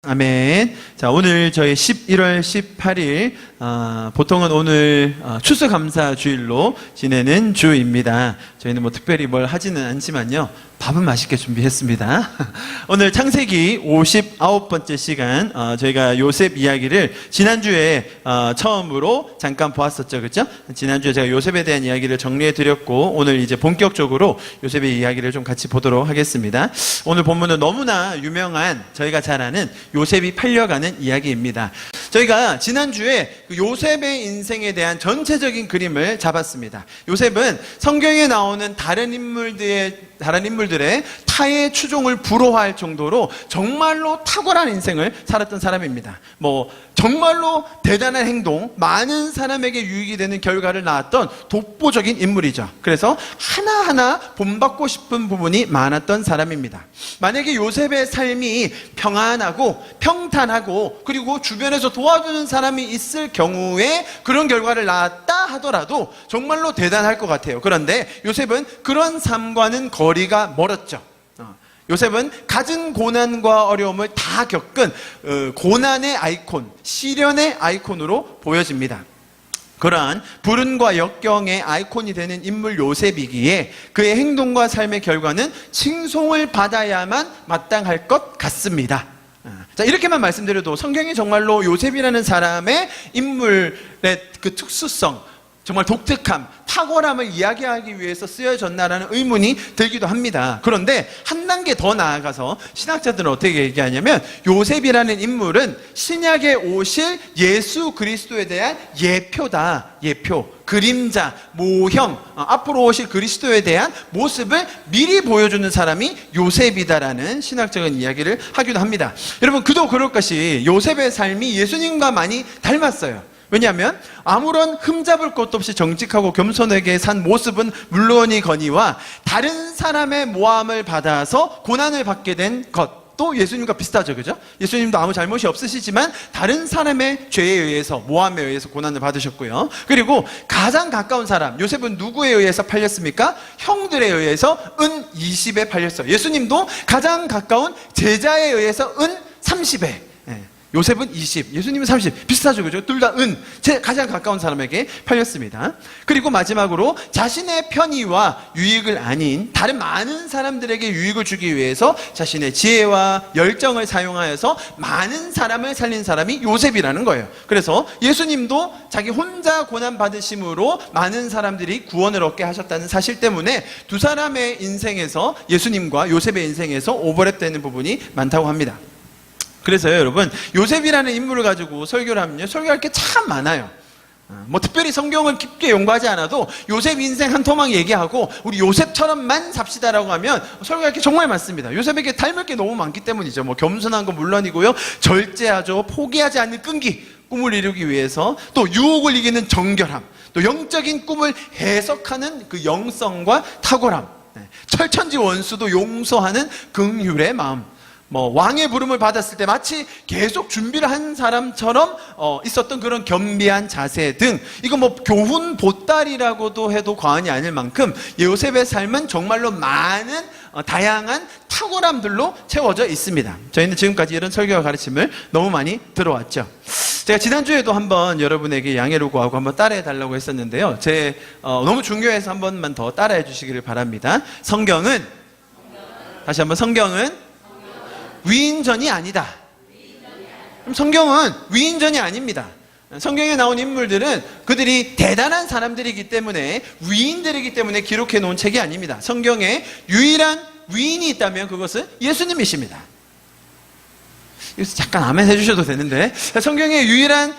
아멘. 자, 오늘 저희 11월 18일, 보통은 오늘 추수감사 주일로 지내는 주입니다. 저희는 뭐 특별히 뭘 하지는 않지만요. 밥은 맛있게 준비했습니다. 오늘 창세기 59번째 시간, 저희가 요셉 이야기를 지난주에 처음으로 잠깐 보았었죠. 그렇죠? 지난주에 제가 요셉에 대한 이야기를 정리해 드렸고, 오늘 이제 본격적으로 요셉의 이야기를 좀 같이 보도록 하겠습니다. 오늘 본문은 너무나 유명한, 저희가 잘 아는 요셉이 팔려가는 이야기입니다. 저희가 지난주에 요셉의 인생에 대한 전체적인 그림을 잡았습니다. 요셉은 성경에 나오는 다른 인물들의 타의 추종을 부러워할 정도로 정말로 탁월한 인생을 살았던 사람입니다. 정말로 대단한 행동, 많은 사람에게 유익이 되는 결과를 낳았던 독보적인 인물이죠. 그래서 하나하나 본받고 싶은 부분이 많았던 사람입니다. 만약에 요셉의 삶이 평안하고 평탄하고 그리고 주변에서 도와주는 사람이 있을 경우에 그런 결과를 낳았다 하더라도 정말로 대단할 것 같아요. 그런데 요셉은 그런 삶과는 거리가 멀었죠. 요셉은 갖은 고난과 어려움을 다 겪은 고난의 아이콘, 시련의 아이콘으로 보여집니다. 그러한 불운과 역경의 아이콘이 되는 인물 요셉이기에 그의 행동과 삶의 결과는 칭송을 받아야만 마땅할 것 같습니다. 자, 이렇게만 말씀드려도 성경이 정말로 요셉이라는 사람의 인물의 그 특수성, 정말 독특함, 탁월함을 이야기하기 위해서 쓰여졌나라는 의문이 들기도 합니다. 그런데 한 단계 더 나아가서 신학자들은 어떻게 얘기하냐면 요셉이라는 인물은 신약에 오실 예수 그리스도에 대한 예표다. 예표, 그림자, 모형, 앞으로 오실 그리스도에 대한 모습을 미리 보여주는 사람이 요셉이다라는 신학적인 이야기를 하기도 합니다. 여러분, 그도 그럴 것이 요셉의 삶이 예수님과 많이 닮았어요. 왜냐하면 아무런 흠잡을 것도 없이 정직하고 겸손하게 산 모습은 물론이거니와 다른 사람의 모함을 받아서 고난을 받게 된 것도 예수님과 비슷하죠. 그죠? 예수님도 아무 잘못이 없으시지만 다른 사람의 죄에 의해서, 모함에 의해서 고난을 받으셨고요. 그리고 가장 가까운 사람, 요셉은 누구에 의해서 팔렸습니까? 형들에 의해서 은 20에 팔렸어요. 예수님도 가장 가까운 제자에 의해서 은 30에, 요셉은 20, 예수님은 30. 비슷하죠, 그죠? 둘 다 가장 가까운 사람에게 팔렸습니다. 그리고 마지막으로 자신의 편의와 유익을 아닌 다른 많은 사람들에게 유익을 주기 위해서 자신의 지혜와 열정을 사용하여서 많은 사람을 살린 사람이 요셉이라는 거예요. 그래서 예수님도 자기 혼자 고난받으심으로 많은 사람들이 구원을 얻게 하셨다는 사실 때문에 두 사람의 인생에서, 예수님과 요셉의 인생에서 오버랩되는 부분이 많다고 합니다. 그래서요, 여러분, 요셉이라는 인물을 가지고 설교를 하면요, 설교할 게 참 많아요. 특별히 성경을 깊게 연구하지 않아도 요셉 인생 한 토막 얘기하고 우리 요셉처럼만 삽시다라고 하면 설교할 게 정말 많습니다. 요셉에게 닮을 게 너무 많기 때문이죠. 겸손한 건 물론이고요, 절제하죠, 포기하지 않는 끈기, 꿈을 이루기 위해서, 또 유혹을 이기는 정결함, 또 영적인 꿈을 해석하는 그 영성과 탁월함, 철천지 원수도 용서하는 긍휼의 마음, 왕의 부름을 받았을 때 마치 계속 준비를 한 사람처럼 있었던 그런 겸비한 자세 등, 이거 교훈 보따리라고도 해도 과언이 아닐 만큼 요셉의 삶은 정말로 많은 다양한 탁월함들로 채워져 있습니다. 저희는 지금까지 이런 설교와 가르침을 너무 많이 들어왔죠. 제가 지난주에도 한번 여러분에게 양해를 구하고 한번 따라해 달라고 했었는데요. 너무 중요해서 한 번만 더 따라해 주시기를 바랍니다. 다시 한번, 성경은 위인전이 아니다. 그럼 성경은 위인전이 아닙니다. 성경에 나온 인물들은 그들이 대단한 사람들이기 때문에, 위인들이기 때문에 기록해 놓은 책이 아닙니다. 성경에 유일한 위인이 있다면 그것은 예수님이십니다. 여기서 잠깐 아멘 해주셔도 되는데, 성경의 유일한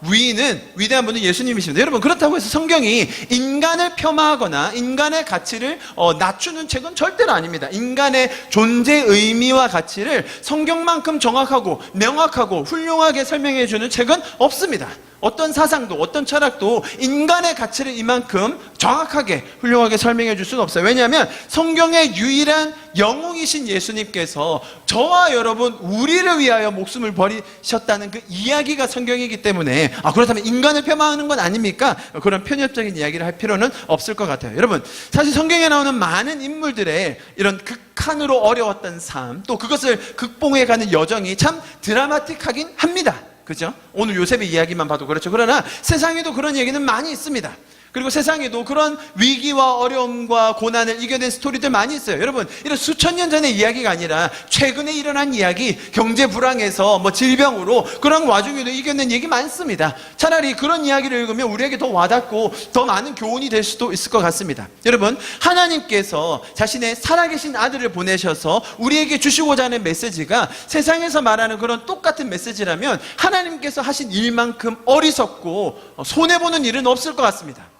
위인은, 위대한 분은 예수님이십니다. 여러분, 그렇다고 해서 성경이 인간을 폄하하거나 인간의 가치를 낮추는 책은 절대로 아닙니다. 인간의 존재 의미와 가치를 성경만큼 정확하고 명확하고 훌륭하게 설명해 주는 책은 없습니다. 어떤 사상도, 어떤 철학도 인간의 가치를 이만큼 정확하게, 훌륭하게 설명해 줄 수는 없어요. 왜냐하면 성경의 유일한 영웅이신 예수님께서 저와 여러분, 우리를 위하여 목숨을 버리셨다는 그 이야기가 성경이기 때문에 때문에 그렇다면 인간을 폄하하는 건 아닙니까? 그런 편협적인 이야기를 할 필요는 없을 것 같아요. 여러분, 사실 성경에 나오는 많은 인물들의 이런 극한으로 어려웠던 삶, 또 그것을 극복해가는 여정이 참 드라마틱하긴 합니다. 그죠? 오늘 요셉의 이야기만 봐도 그렇죠. 그러나 세상에도 그런 얘기는 많이 있습니다. 그리고 세상에도 그런 위기와 어려움과 고난을 이겨낸 스토리들 많이 있어요. 여러분, 이런 수천 년 전의 이야기가 아니라 최근에 일어난 이야기, 경제 불황에서 질병으로 그런 와중에도 이겨낸 얘기 많습니다. 차라리 그런 이야기를 읽으면 우리에게 더 와닿고 더 많은 교훈이 될 수도 있을 것 같습니다. 여러분, 하나님께서 자신의 살아계신 아들을 보내셔서 우리에게 주시고자 하는 메시지가 세상에서 말하는 그런 똑같은 메시지라면 하나님께서 하신 일만큼 어리석고 손해보는 일은 없을 것 같습니다.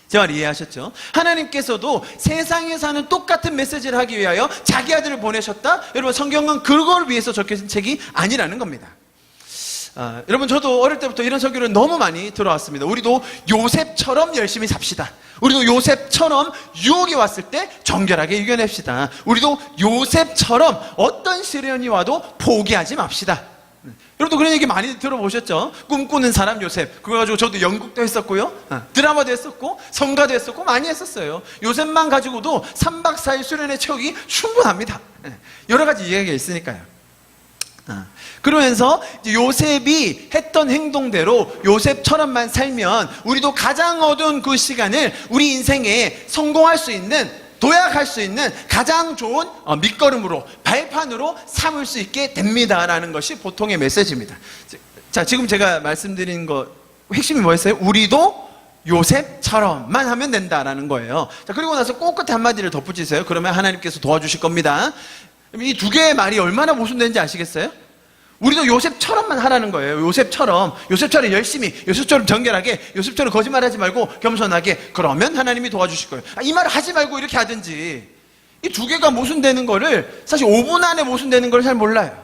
제 말 이해하셨죠? 하나님께서도 세상에서 하는 똑같은 메시지를 하기 위하여 자기 아들을 보내셨다? 여러분, 성경은 그걸 위해서 적혀진 책이 아니라는 겁니다. 여러분, 저도 어릴 때부터 이런 설교를 너무 많이 들어왔습니다. 우리도 요셉처럼 열심히 삽시다. 우리도 요셉처럼 유혹이 왔을 때 정결하게 이겨냅시다. 우리도 요셉처럼 어떤 시련이 와도 포기하지 맙시다. 여러분도 그런 얘기 많이 들어보셨죠? 꿈꾸는 사람 요셉. 그거 가지고 저도 연극도 했었고요, 드라마도 했었고, 성가도 했었고, 많이 했었어요. 요셉만 가지고도 3박 4일 수련회 채우기 충분합니다. 여러 가지 이야기가 있으니까요. 그러면서 요셉이 했던 행동대로 요셉처럼만 살면 우리도 가장 어두운 그 시간을 우리 인생에 성공할 수 있는, 도약할 수 있는 가장 좋은 밑거름으로, 발판으로 삼을 수 있게 됩니다라는 것이 보통의 메시지입니다. 자, 지금 제가 말씀드린 거 핵심이 뭐였어요? 우리도 요셉처럼만 하면 된다라는 거예요. 자, 그리고 나서 꼭 끝에 한마디를 덧붙이세요. 그러면 하나님께서 도와주실 겁니다. 이 두 개의 말이 얼마나 모순되는지 아시겠어요? 우리도 요셉처럼만 하라는 거예요. 요셉처럼 열심히, 요셉처럼 정결하게, 요셉처럼 거짓말하지 말고 겸손하게. 그러면 하나님이 도와주실 거예요. 이 말을 하지 말고 이렇게 하든지. 이 두 개가 모순되는 거를, 사실 5분 안에 모순되는 걸 잘 몰라요.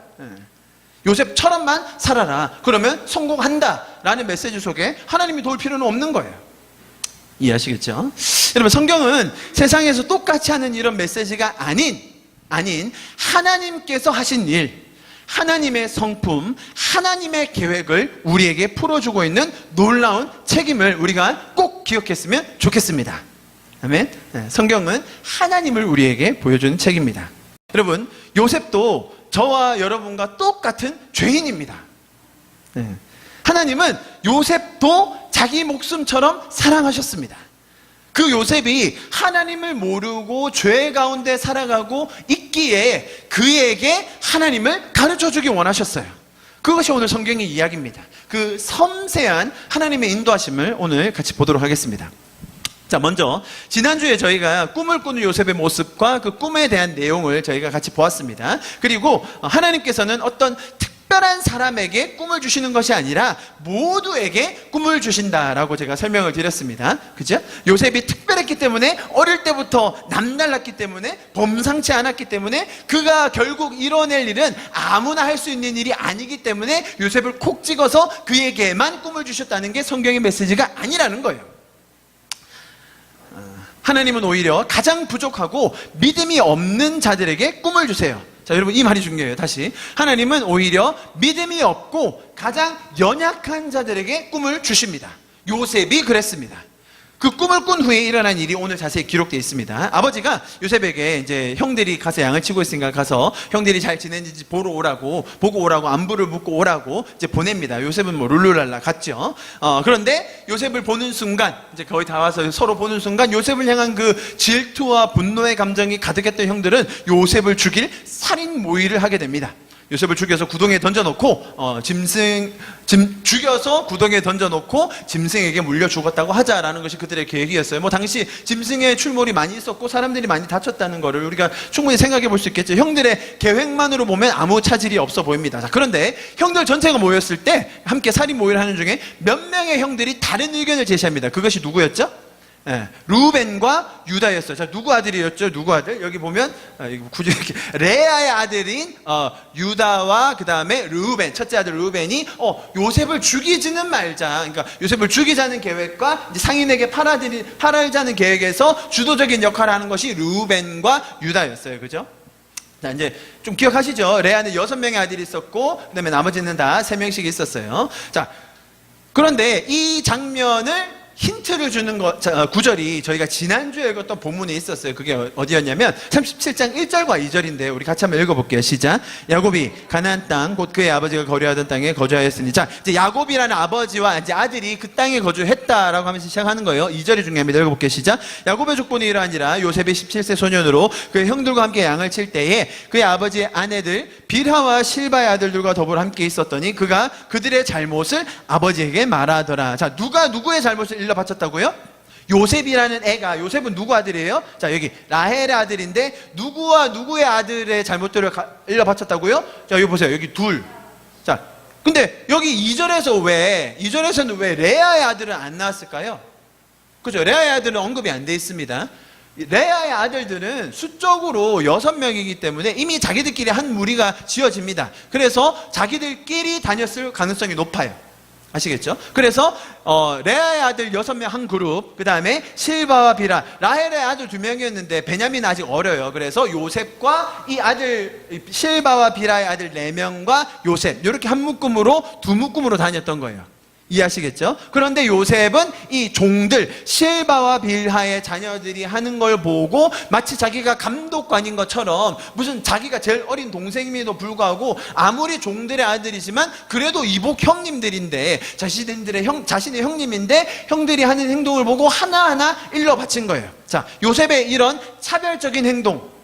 요셉처럼만 살아라. 그러면 성공한다 라는 메시지 속에 하나님이 도울 필요는 없는 거예요. 이해하시겠죠? 여러분, 성경은 세상에서 똑같이 하는 이런 메시지가 아닌 하나님께서 하신 일, 하나님의 성품, 하나님의 계획을 우리에게 풀어주고 있는 놀라운 책임을 우리가 꼭 기억했으면 좋겠습니다. 아멘. 성경은 하나님을 우리에게 보여주는 책입니다. 여러분, 요셉도 저와 여러분과 똑같은 죄인입니다. 하나님은 요셉도 자기 목숨처럼 사랑하셨습니다. 그 요셉이 하나님을 모르고 죄 가운데 살아가고 있기에 그에게 하나님을 가르쳐주기 원하셨어요. 그것이 오늘 성경의 이야기입니다. 그 섬세한 하나님의 인도하심을 오늘 같이 보도록 하겠습니다. 자, 먼저 지난주에 저희가 꿈을 꾸는 요셉의 모습과 그 꿈에 대한 내용을 저희가 같이 보았습니다. 그리고 하나님께서는 어떤 특별한 사람에게 꿈을 주시는 것이 아니라 모두에게 꿈을 주신다라고 제가 설명을 드렸습니다. 그죠? 요셉이 특별했기 때문에, 어릴 때부터 남달랐기 때문에, 범상치 않았기 때문에, 그가 결국 이뤄낼 일은 아무나 할 수 있는 일이 아니기 때문에 요셉을 콕 찍어서 그에게만 꿈을 주셨다는 게 성경의 메시지가 아니라는 거예요. 하나님은 오히려 가장 부족하고 믿음이 없는 자들에게 꿈을 주세요. 자, 여러분, 이 말이 중요해요. 다시, 하나님은 오히려 믿음이 없고 가장 연약한 자들에게 꿈을 주십니다. 요셉이 그랬습니다. 그 꿈을 꾼 후에 일어난 일이 오늘 자세히 기록되어 있습니다. 아버지가 요셉에게 이제 형들이 가서 양을 치고 있으니까 가서 형들이 잘 지내는지 보고 오라고 안부를 묻고 오라고 이제 보냅니다. 요셉은 룰루랄라 갔죠. 그런데 요셉을 보는 순간, 이제 거의 다 와서 서로 보는 순간 요셉을 향한 그 질투와 분노의 감정이 가득했던 형들은 요셉을 죽일 살인 모의를 하게 됩니다. 요셉을 죽여서 구덩이에 던져놓고 죽여서 구덩이에 던져놓고 짐승에게 물려 죽었다고 하자라는 것이 그들의 계획이었어요. 당시 짐승의 출몰이 많이 있었고 사람들이 많이 다쳤다는 것을 우리가 충분히 생각해 볼 수 있겠죠. 형들의 계획만으로 보면 아무 차질이 없어 보입니다. 자, 그런데 형들 전체가 모였을 때 함께 살인 모의를 하는 중에 몇 명의 형들이 다른 의견을 제시합니다. 그것이 누구였죠? 루벤과 유다였어요. 자, 누구 아들이었죠? 누구 아들? 여기 보면 굳이 이렇게 레아의 아들인 유다와 그 다음에 루벤, 첫째 아들 루벤이 요셉을 죽이지는 말자. 그러니까 요셉을 죽이자는 계획과 이제 상인에게 팔아자는 계획에서 주도적인 역할을 하는 것이 루벤과 유다였어요. 그죠? 자, 이제 좀 기억하시죠? 레아는 6명의 아들이 있었고, 그 다음에 나머지는 다 3명씩 있었어요. 자, 그런데 이 장면을 힌트를 주는 구절이 저희가 지난주에 읽었던 본문에 있었어요. 그게 어디였냐면 37장 1절과 2절인데요. 우리 같이 한번 읽어볼게요. 시작. 야곱이 가나안 땅 곧 그의 아버지가 거류하던 땅에 거주하였으니, 자, 이제 야곱이라는 아버지와 이제 아들이 그 땅에 거주했다라고 하면서 시작하는 거예요. 2절이 중요합니다. 읽어볼게요. 시작. 야곱의 족본이 이러하니라. 요셉이 17세 소년으로 그의 형들과 함께 양을 칠 때에 그의 아버지의 아내들 빌하와 실바의 아들들과 더불어 함께 있었더니 그가 그들의 잘못을 아버지에게 말하더라. 자, 누가 누구의 잘못을 일러 바쳤다고요? 요셉이라는 애가, 요셉은 누구 아들이에요? 자, 여기 라헬의 아들인데 누구와 누구의 아들의 잘못들을 일러 바쳤다고요? 자, 여기 보세요. 여기 둘. 자, 근데 여기 2절에서는 왜 레아의 아들은 안 나왔을까요? 그죠? 레아의 아들은 언급이 안 돼 있습니다. 레아의 아들들은 수적으로 6명이기 때문에 이미 자기들끼리 한 무리가 지어집니다. 그래서 자기들끼리 다녔을 가능성이 높아요. 아시겠죠? 그래서 레아의 아들 6명 한 그룹, 그 다음에 실바와 비라, 라헬의 아들 2명이었는데 베냐민은 아직 어려요. 그래서 요셉과 이 아들 실바와 비라의 아들 4명과 요셉, 이렇게 한 묶음으로, 두 묶음으로 다녔던 거예요. 이해하시겠죠? 그런데 요셉은 이 종들, 실바와 빌하의 자녀들이 하는 걸 보고 마치 자기가 감독관인 것처럼, 무슨 자기가 제일 어린 동생임에도 불구하고 아무리 종들의 아들이지만 그래도 이복 형님들인데, 자신의 형님인데 형들이 하는 행동을 보고 하나하나 일러 바친 거예요. 자, 요셉의 이런 차별적인 행동,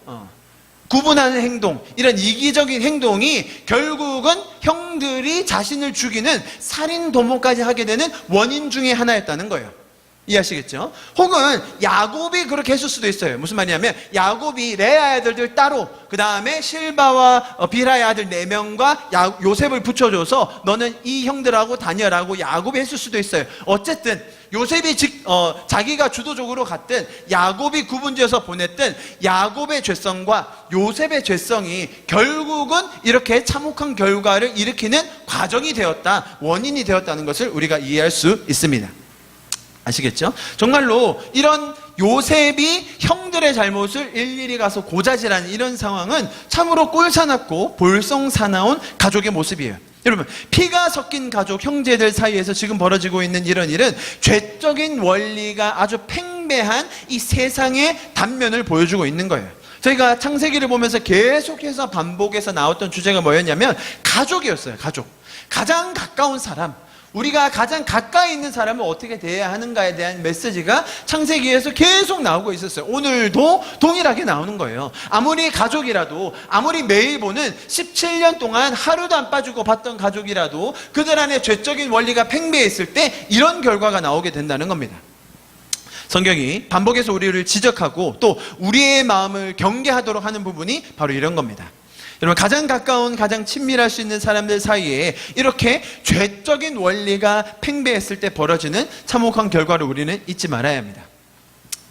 구분하는 행동, 이런 이기적인 행동이 결국은 형들이 자신을 죽이는 살인 도모까지 하게 되는 원인 중에 하나였다는 거예요. 이해하시겠죠? 혹은 야곱이 그렇게 했을 수도 있어요. 무슨 말이냐면 야곱이 레아의 아들들 따로, 그 다음에 실바와 빌하의 아들 4명과 요셉을 붙여줘서 너는 이 형들하고 다녀라고 야곱이 했을 수도 있어요. 어쨌든 요셉이 자기가 주도적으로 갔든 야곱이 구분지어서 보냈든 야곱의 죄성과 요셉의 죄성이 결국은 이렇게 참혹한 결과를 일으키는 과정이 되었다, 원인이 되었다는 것을 우리가 이해할 수 있습니다. 아시겠죠? 정말로 이런 요셉이 형들의 잘못을 일일이 가서 고자질하는 이런 상황은 참으로 꼴사납고 볼썽사나운 가족의 모습이에요. 여러분, 피가 섞인 가족, 형제들 사이에서 지금 벌어지고 있는 이런 일은 죄적인 원리가 아주 팽배한 이 세상의 단면을 보여주고 있는 거예요. 저희가 창세기를 보면서 계속해서 반복해서 나왔던 주제가 뭐였냐면 가족이었어요. 가족. 가장 가까운 사람, 우리가 가장 가까이 있는 사람을 어떻게 대해야 하는가에 대한 메시지가 창세기에서 계속 나오고 있었어요. 오늘도 동일하게 나오는 거예요. 아무리 가족이라도, 아무리 매일 보는 17년 동안 하루도 안 빠지고 봤던 가족이라도 그들 안에 죄적인 원리가 팽배했을 때 이런 결과가 나오게 된다는 겁니다. 성경이 반복해서 우리를 지적하고 또 우리의 마음을 경계하도록 하는 부분이 바로 이런 겁니다. 여러분, 가장 가까운, 가장 친밀할 수 있는 사람들 사이에 이렇게 죄적인 원리가 팽배했을 때 벌어지는 참혹한 결과를 우리는 잊지 말아야 합니다.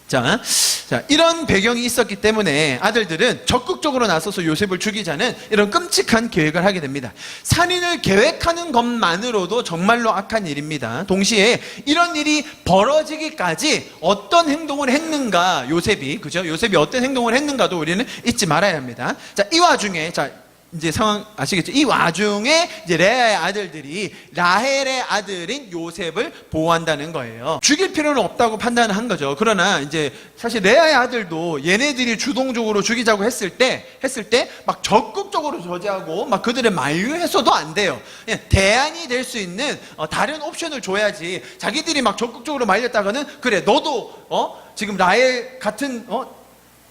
자, 이런 배경이 있었기 때문에 아들들은 적극적으로 나서서 요셉을 죽이자는 이런 끔찍한 계획을 하게 됩니다. 살인을 계획하는 것만으로도 정말로 악한 일입니다. 동시에 이런 일이 벌어지기까지 어떤 행동을 했는가, 요셉이 어떤 행동을 했는가도 우리는 잊지 말아야 합니다. 자, 이 와중에, 이제 상황 아시겠죠? 이 와중에 이제 레아의 아들들이 라헬의 아들인 요셉을 보호한다는 거예요. 죽일 필요는 없다고 판단을 한 거죠. 그러나 이제 사실 레아의 아들도 얘네들이 주동적으로 죽이자고 했을 때 막 적극적으로 저지하고 막 그들을 만류해서도 안 돼요. 그냥 대안이 될 수 있는 다른 옵션을 줘야지. 자기들이 막 적극적으로 말렸다가는 그래, 너도 지금 라헬 같은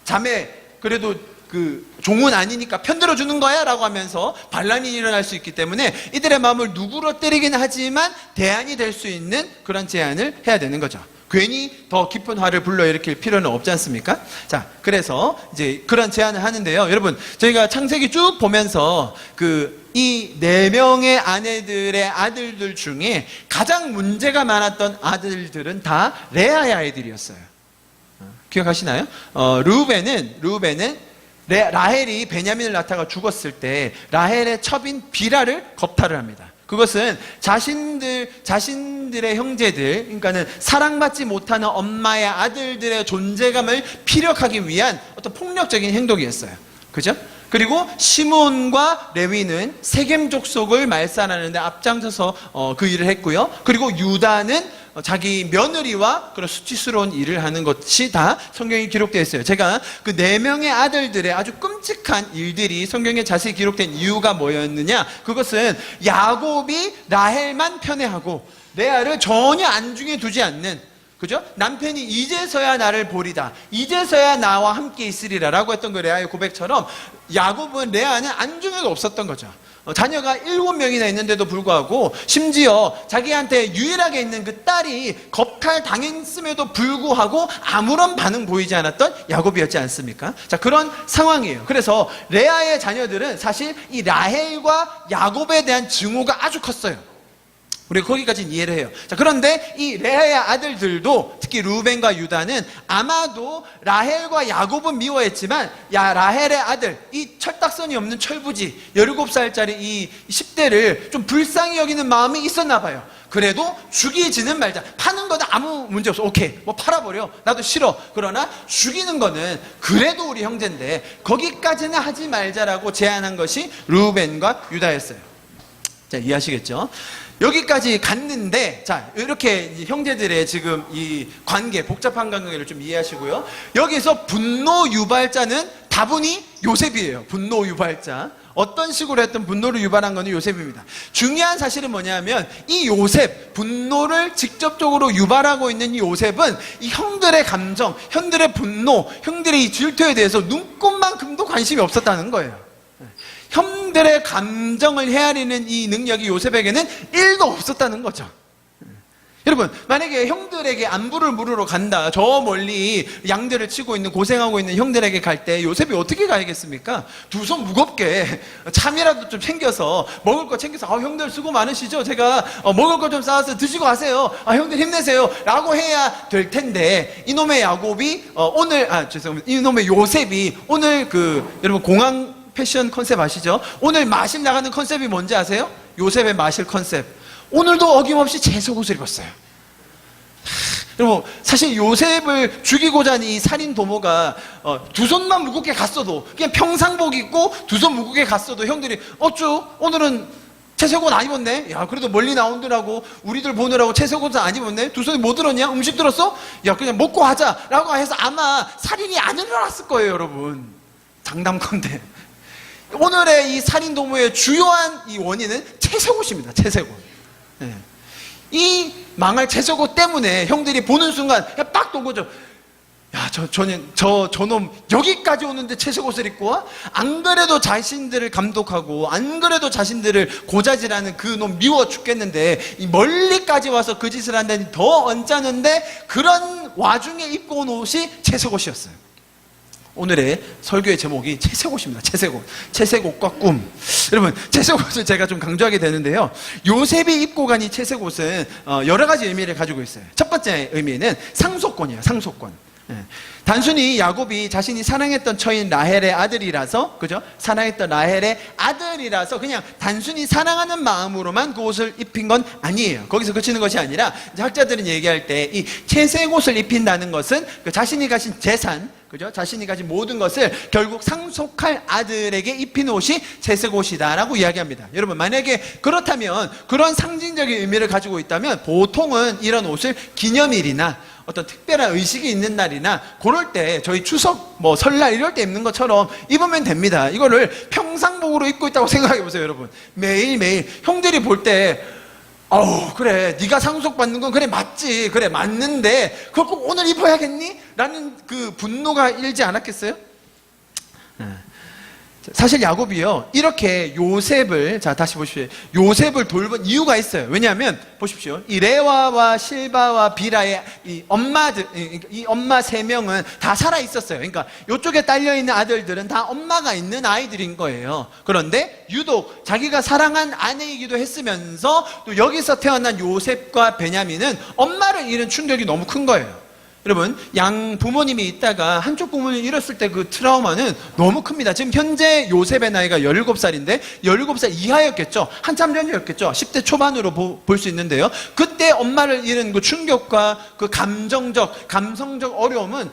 자매, 그래도 그 종은 아니니까 편들어 주는 거야 라고 하면서 반란이 일어날 수 있기 때문에 이들의 마음을 누구로 때리긴 하지만 대안이 될 수 있는 그런 제안을 해야 되는 거죠. 괜히 더 깊은 화를 불러일으킬 필요는 없지 않습니까? 자, 그래서 이제 그런 제안을 하는데요. 여러분, 저희가 창세기 쭉 보면서 이 4명의 아내들의 아들들 중에 가장 문제가 많았던 아들들은 다 레아의 아이들이었어요. 기억하시나요? 루벤은 라헬이 베냐민을 낳다가 죽었을 때 라헬의 첩인 비라를 겁탈을 합니다. 그것은 자신들의 형제들, 그러니까는 사랑받지 못하는 엄마의 아들들의 존재감을 피력하기 위한 어떤 폭력적인 행동이었어요. 그죠? 그리고 시므온과 레위는 세겜 족속을 말살하는데 앞장서서 그 일을 했고요. 그리고 유다는 자기 며느리와 그런 수치스러운 일을 하는 것이 다 성경에 기록되어 있어요. 제가 그 4명의 아들들의 아주 끔찍한 일들이 성경에 자세히 기록된 이유가 뭐였느냐, 그것은 야곱이 라헬만 편애하고 레아를 전혀 안중에 두지 않는, 그죠? 남편이 이제서야 나를 보리다, 이제서야 나와 함께 있으리라 라고 했던 그 레아의 고백처럼 야곱은 레아는 안중에도 없었던 거죠. 자녀가 7명이나 있는데도 불구하고 심지어 자기한테 유일하게 있는 그 딸이 겁탈 당했음에도 불구하고 아무런 반응 보이지 않았던 야곱이었지 않습니까? 자, 그런 상황이에요. 그래서 레아의 자녀들은 사실 이 라헬과 야곱에 대한 증오가 아주 컸어요. 우리가 거기까지는 이해를 해요. 자, 그런데 이 레아의 아들들도, 특히 루벤과 유다는 아마도 라헬과 야곱은 미워했지만 라헬의 아들, 이 철딱선이 없는 철부지 17살짜리 이 10대를 좀 불쌍히 여기는 마음이 있었나 봐요. 그래도 죽이지는 말자. 파는 거는 아무 문제 없어. 오케이, 뭐 팔아버려. 나도 싫어. 그러나 죽이는 거는 그래도 우리 형제인데 거기까지는 하지 말자라고 제안한 것이 루벤과 유다였어요. 자, 이해하시겠죠? 여기까지 갔는데, 자, 이렇게 형제들의 지금 이 관계, 복잡한 관계를 좀 이해하시고요. 여기서 분노 유발자는 다분히 요셉이에요. 분노 유발자. 어떤 식으로 했던 분노를 유발한 것은 요셉입니다. 중요한 사실은 뭐냐면 이 요셉, 분노를 직접적으로 유발하고 있는 이 요셉은 이 형들의 감정, 형들의 분노, 형들의 이 질투에 대해서 눈꼽만큼도 관심이 없었다는 거예요. 형들의 감정을 헤아리는 이 능력이 요셉에게는 1도 없었다는 거죠. 여러분, 만약에 형들에게 안부를 물으러 간다, 저 멀리 양들을 치고 있는, 고생하고 있는 형들에게 갈 때 요셉이 어떻게 가야겠습니까? 두 손 무겁게 참이라도 좀 챙겨서, 먹을 거 챙겨서, 형들 수고 많으시죠? 제가 먹을 거 좀 싸와서 드시고 가세요. 형들 힘내세요 라고 해야 될 텐데, 이놈의 야곱이 죄송합니다, 이놈의 요셉이 오늘 여러분 공항 패션 컨셉 아시죠? 오늘 마실 나가는 컨셉이 뭔지 아세요? 요셉의 마실 컨셉. 오늘도 어김없이 채속옷을 입었어요. 여러분, 사실 요셉을 죽이고자 하는 이 살인 도모가 두 손만 무겁게 갔어도, 그냥 평상복 입고 두 손 무겁게 갔어도 형들이 어쭈? 오늘은 채색옷 안 입었네? 야, 그래도 멀리 나온들하고 우리들 보느라고 채색옷 안 입었네? 두 손이 뭐 들었냐? 음식 들었어? 야, 그냥 먹고 하자 라고 해서 아마 살인이 안 일어났을 거예요, 여러분. 장담컨대. 오늘의 이 살인도모의 주요한 이 원인은 채색옷입니다. 채색옷. 네. 이 망할 채색옷 때문에 형들이 보는 순간 그냥 빡 돈 거죠. 야, 저놈 여기까지 오는데 채색옷을 입고 와? 안 그래도 자신들을 감독하고 안 그래도 자신들을 고자질하는 그 놈 미워 죽겠는데 이 멀리까지 와서 그 짓을 한다니 더 언짢은데, 그런 와중에 입고 온 옷이 채색옷이었어요. 오늘의 설교의 제목이 채색옷입니다. 채색옷. 채색옷과 꿈. 여러분, 채색옷을 제가 좀 강조하게 되는데요. 요셉이 입고 간 이 채색옷은 여러 가지 의미를 가지고 있어요. 첫 번째 의미는 상속권이에요. 상속권. 단순히 야곱이 자신이 사랑했던 처인 라헬의 아들이라서, 그죠? 사랑했던 라헬의 아들이라서 그냥 단순히 사랑하는 마음으로만 그 옷을 입힌 건 아니에요. 거기서 그치는 것이 아니라, 학자들은 얘기할 때 이 채색옷을 입힌다는 것은 그 자신이 가진 재산, 그죠? 자신이 가진 모든 것을 결국 상속할 아들에게 입힌 옷이 채색옷이다라고 이야기합니다. 여러분, 만약에 그렇다면, 그런 상징적인 의미를 가지고 있다면 보통은 이런 옷을 기념일이나 어떤 특별한 의식이 있는 날이나 그럴 때, 저희 추석, 설날 이럴 때 입는 것처럼 입으면 됩니다. 이거를 평상복으로 입고 있다고 생각해 보세요, 여러분. 매일매일 형들이 볼 때, 그래, 네가 상속받는 건 그래 맞지, 그래 맞는데 그걸 꼭 오늘 입어야겠니? 라는 그 분노가 일지 않았겠어요? 사실 야곱이요, 이렇게 요셉을, 자 다시 보십시오, 요셉을 돌본 이유가 있어요. 왜냐하면 보십시오, 이 레와와 실바와 비라의 이 엄마들, 이 엄마 3명은 다 살아 있었어요. 그러니까 이쪽에 딸려 있는 아들들은 다 엄마가 있는 아이들인 거예요. 그런데 유독 자기가 사랑한 아내이기도 했으면서 또 여기서 태어난 요셉과 베냐민은 엄마를 잃은 충격이 너무 큰 거예요. 여러분, 양 부모님이 있다가 한쪽 부모님을 잃었을 때 그 트라우마는 너무 큽니다. 지금 현재 요셉의 나이가 17살인데 17살 이하였겠죠. 한참 전이었겠죠. 10대 초반으로 볼 수 있는데요. 그때 엄마를 잃은 그 충격과 그 감성적 어려움은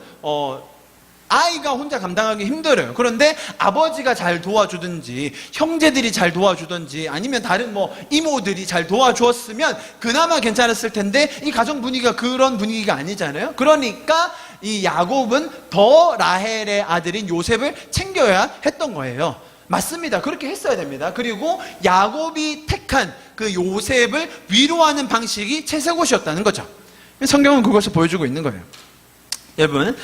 아이가 혼자 감당하기 힘들어요. 그런데 아버지가 잘 도와주든지 형제들이 잘 도와주든지 아니면 다른 뭐 이모들이 잘 도와주었으면 그나마 괜찮았을 텐데 이 가정 분위기가 그런 분위기가 아니잖아요. 그러니까 이 야곱은 더 라헬의 아들인 요셉을 챙겨야 했던 거예요. 맞습니다. 그렇게 했어야 됩니다. 그리고 야곱이 택한 그 요셉을 위로하는 방식이 채색옷이었다는 거죠. 성경은 그것을 보여주고 있는 거예요. 여러분,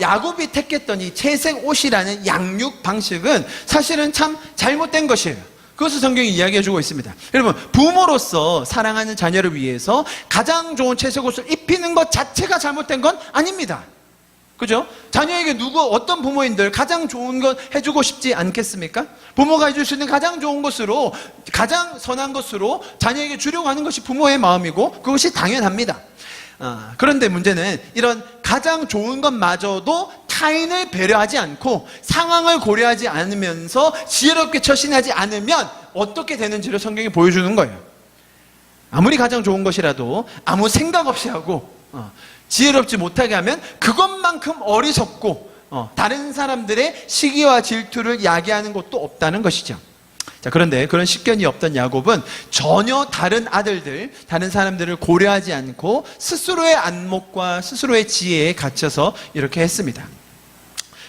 야곱이 택했던 이 채색옷이라는 양육 방식은 사실은 참 잘못된 것이에요. 그것을 성경이 이야기해주고 있습니다. 여러분, 부모로서 사랑하는 자녀를 위해서 가장 좋은 채색옷을 입히는 것 자체가 잘못된 건 아닙니다. 그죠? 자녀에게 어떤 부모인들 가장 좋은 것 해주고 싶지 않겠습니까? 부모가 해줄 수 있는 가장 좋은 것으로, 가장 선한 것으로 자녀에게 주려고 하는 것이 부모의 마음이고 그것이 당연합니다. 그런데 문제는 이런 가장 좋은 것마저도 타인을 배려하지 않고 상황을 고려하지 않으면서 지혜롭게 처신하지 않으면 어떻게 되는지를 성경이 보여주는 거예요. 아무리 가장 좋은 것이라도 아무 생각 없이 하고 지혜롭지 못하게 하면 그것만큼 어리석고 다른 사람들의 시기와 질투를 야기하는 것도 없다는 것이죠. 자, 그런데 그런 식견이 없던 야곱은 전혀 다른 아들들, 다른 사람들을 고려하지 않고 스스로의 안목과 스스로의 지혜에 갇혀서 이렇게 했습니다.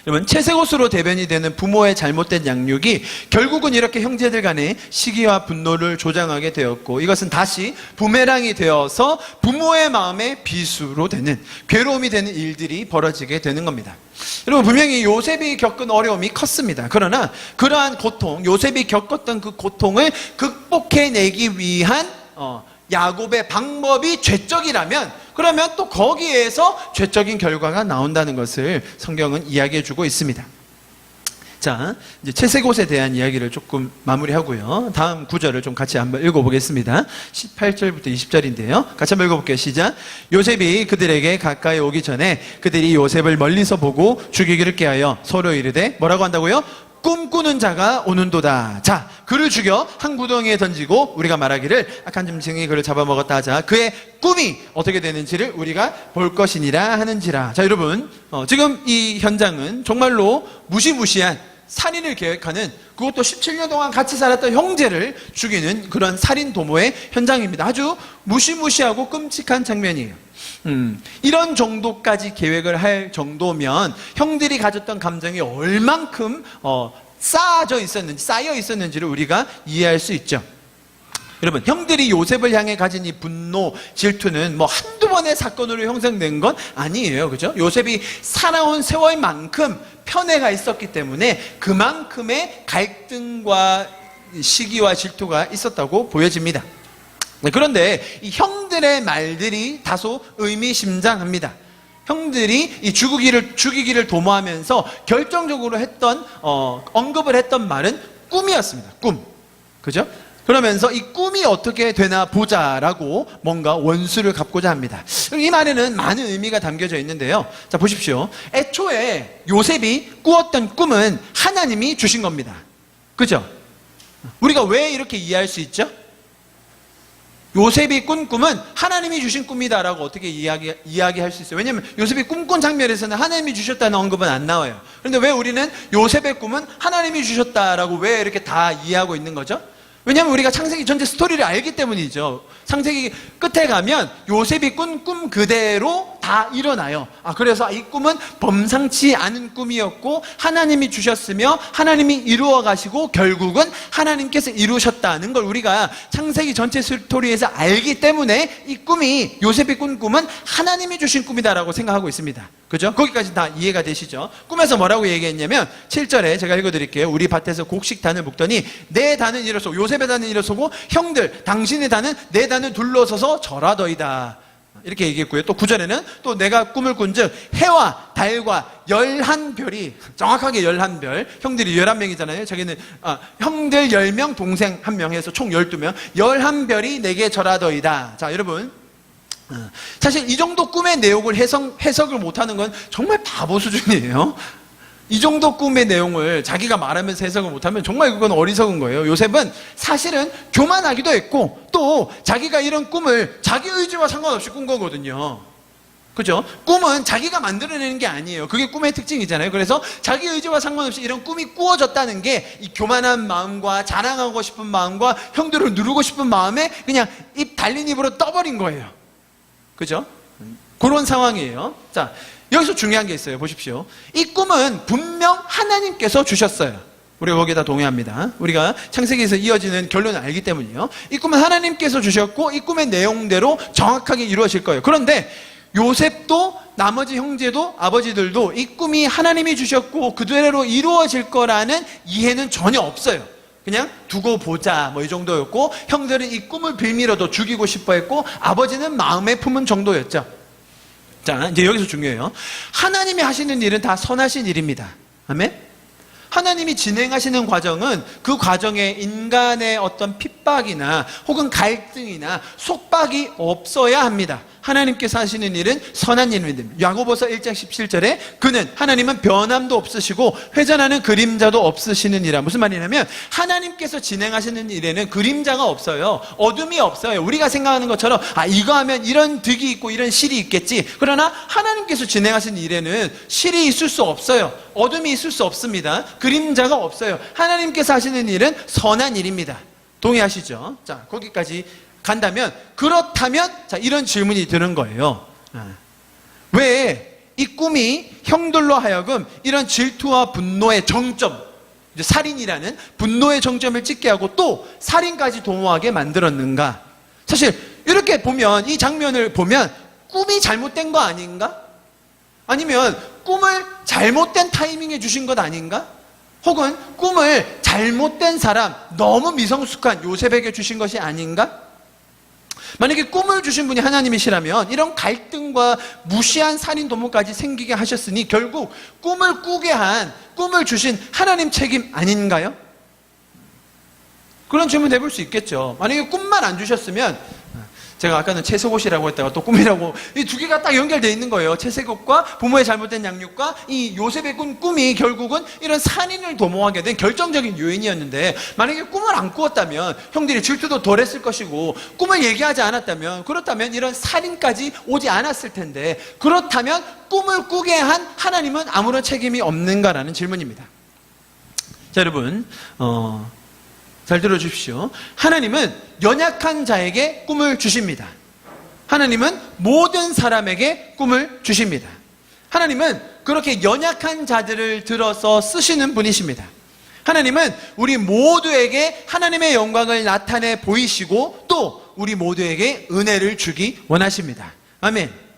여러분, 채색옷으로 대변이 되는 부모의 잘못된 양육이 결국은 이렇게 형제들 간의 시기와 분노를 조장하게 되었고, 이것은 다시 부메랑이 되어서 부모의 마음에 비수로 되는, 괴로움이 되는 일들이 벌어지게 되는 겁니다. 여러분, 분명히 요셉이 겪은 어려움이 컸습니다. 그러나 그러한 고통, 요셉이 겪었던 그 고통을 극복해내기 위한 야곱의 방법이 죄적이라면, 그러면 또 거기에서 죄적인 결과가 나온다는 것을 성경은 이야기해주고 있습니다. 자, 이제 채색옷에 대한 이야기를 조금 마무리하고요. 다음 구절을 좀 같이 한번 읽어보겠습니다. 18절부터 20절인데요. 같이 한번 읽어볼게요. 시작. 요셉이 그들에게 가까이 오기 전에 그들이 요셉을 멀리서 보고 죽이기를 꾀하여 서로 이르되, 뭐라고 한다고요? 꿈꾸는 자가 오는도다. 자, 그를 죽여 한 구덩이에 던지고 우리가 말하기를 악한 짐승이 그를 잡아먹었다 하자. 그의 꿈이 어떻게 되는지를 우리가 볼 것이니라 하는지라. 자, 여러분, 지금 이 현장은 정말로 무시무시한 살인을 계획하는, 그것도 17년 동안 같이 살았던 형제를 죽이는 그런 살인 도모의 현장입니다. 아주 무시무시하고 끔찍한 장면이에요. 이런 정도까지 계획을 할 정도면 형들이 가졌던 감정이 얼만큼 쌓여 있었는지를 우리가 이해할 수 있죠. 여러분, 형들이 요셉을 향해 가진 이 분노, 질투는 뭐 한두 번의 사건으로 형성된 건 아니에요. 그죠? 요셉이 살아온 세월만큼 편애가 있었기 때문에 그만큼의 갈등과 시기와 질투가 있었다고 보여집니다. 그런데 이 형들의 말들이 다소 의미심장합니다. 형들이 이 죽이기를 도모하면서 결정적으로 언급을 했던 말은 꿈이었습니다. 꿈. 그죠? 그러면서 이 꿈이 어떻게 되나 보자라고 뭔가 원수를 갚고자 합니다. 이 말에는 많은 의미가 담겨져 있는데요. 자, 보십시오. 애초에 요셉이 꾸었던 꿈은 하나님이 주신 겁니다. 그죠? 우리가 왜 이렇게 이해할 수 있죠? 요셉이 꾼 꿈은 하나님이 주신 꿈이다라고 어떻게 이야기할 수 있어요? 왜냐하면 요셉이 꿈꾼 장면에서는 하나님이 주셨다는 언급은 안 나와요. 그런데 왜 우리는 요셉의 꿈은 하나님이 주셨다라고 왜 이렇게 다 이해하고 있는 거죠? 왜냐하면 우리가 창세기 전체 스토리를 알기 때문이죠. 창세기 끝에 가면 요셉이 꾼 꿈 그대로 다 일어나요. 그래서 이 꿈은 범상치 않은 꿈이었고 하나님이 주셨으며 하나님이 이루어 가시고 결국은 하나님께서 이루셨다는 걸 우리가 창세기 전체 스토리에서 알기 때문에 이 꿈이, 요셉이 꾼 꿈은 하나님이 주신 꿈이다라고 생각하고 있습니다. 그죠? 거기까지 다 이해가 되시죠? 꿈에서 뭐라고 얘기했냐면 7절에 제가 읽어드릴게요. 우리 밭에서 곡식단을 묶더니 내 단은 일어서고, 요셉의 단은 일어서고, 형들 당신의 단은 내 단을 둘러서서 절하더이다. 이렇게 얘기했고요. 또 9절에는 또 내가 꿈을 꾼즉 해와 달과 11별이, 정확하게 11별, 형들이 11명이잖아요. 자기는 형들 10명, 동생 1명 해서 총 12명, 11별이 내게 절하더이다. 자, 여러분, 사실 이 정도 꿈의 내용을 해석을 못하는 건 정말 바보 수준이에요. 이 정도 꿈의 내용을 자기가 말하면서 해석을 못하면 정말 그건 어리석은 거예요. 요셉은 사실은 교만하기도 했고 또 자기가 이런 꿈을 자기 의지와 상관없이 꾼 거거든요. 그죠? 꿈은 자기가 만들어내는 게 아니에요. 그게 꿈의 특징이잖아요. 그래서 자기 의지와 상관없이 이런 꿈이 꾸어졌다는 게 이 교만한 마음과 자랑하고 싶은 마음과 형들을 누르고 싶은 마음에 그냥 입 달린 입으로 떠버린 거예요. 그죠? 그런 상황이에요. 자, 여기서 중요한 게 있어요. 보십시오. 이 꿈은 분명 하나님께서 주셨어요. 우리가 거기에다 동의합니다. 우리가 창세기에서 이어지는 결론을 알기 때문이에요. 이 꿈은 하나님께서 주셨고 이 꿈의 내용대로 정확하게 이루어질 거예요. 그런데 요셉도 나머지 형제도 아버지들도 이 꿈이 하나님이 주셨고 그대로 이루어질 거라는 이해는 전혀 없어요. 그냥 두고 보자 뭐 이 정도였고, 형들은 이 꿈을 빌미로도 죽이고 싶어 했고, 아버지는 마음에 품은 정도였죠. 자, 이제 여기서 중요해요. 하나님이 하시는 일은 다 선하신 일입니다. 아멘? 하나님이 진행하시는 과정은 그 과정에 인간의 어떤 핍박이나 혹은 갈등이나 속박이 없어야 합니다. 하나님께서 하시는 일은 선한 일입니다. 야고보서 1장 17절에 그는, 하나님은 변함도 없으시고 회전하는 그림자도 없으시느니라. 무슨 말이냐면 하나님께서 진행하시는 일에는 그림자가 없어요. 어둠이 없어요. 우리가 생각하는 것처럼 이거 하면 이런 득이 있고 이런 실이 있겠지. 그러나 하나님께서 진행하시는 일에는 실이 있을 수 없어요. 어둠이 있을 수 없습니다. 그림자가 없어요. 하나님께서 하시는 일은 선한 일입니다. 동의하시죠? 자, 거기까지 간다면, 그렇다면 자, 이런 질문이 드는 거예요. 왜 이 꿈이 형들로 하여금 이런 질투와 분노의 정점, 이제 살인이라는 분노의 정점을 찍게 하고 또 살인까지 도모하게 만들었는가? 사실 이렇게 보면, 이 장면을 보면 꿈이 잘못된 거 아닌가? 아니면 꿈을 잘못된 타이밍에 주신 것 아닌가? 혹은 꿈을 잘못된 사람, 너무 미성숙한 요셉에게 주신 것이 아닌가? 만약에 꿈을 주신 분이 하나님이시라면 이런 갈등과 무시한 살인 도모까지 생기게 하셨으니 결국 꿈을 꾸게 한, 꿈을 주신 하나님 책임 아닌가요? 그런 질문 해볼 수 있겠죠. 만약에 꿈만 안 주셨으면, 제가 아까는 채색옷이라고 했다가 또 꿈이라고, 이 두 개가 딱 연결되어 있는 거예요. 채색옷과 부모의 잘못된 양육과 이 요셉의 꾼 꿈이 결국은 이런 살인을 도모하게 된 결정적인 요인이었는데, 만약에 꿈을 안 꾸었다면 형들이 질투도 덜 했을 것이고, 꿈을 얘기하지 않았다면, 그렇다면 이런 살인까지 오지 않았을 텐데, 그렇다면 꿈을 꾸게 한 하나님은 아무런 책임이 없는가라는 질문입니다. 자, 여러분, 잘 들어주십시오. 하나님은 연약한 자에게 꿈을 주십니다. 하나님은 모든 사람에게 꿈을 주십니다. 하나님은 그렇게 연약한 자들을 들어서 쓰시는 분이십니다. 하나님은 우리 모두에게 하나님의 영광을 나타내 보이시고 또 우리 모두에게 은혜를 주기 원하십니다. 아멘.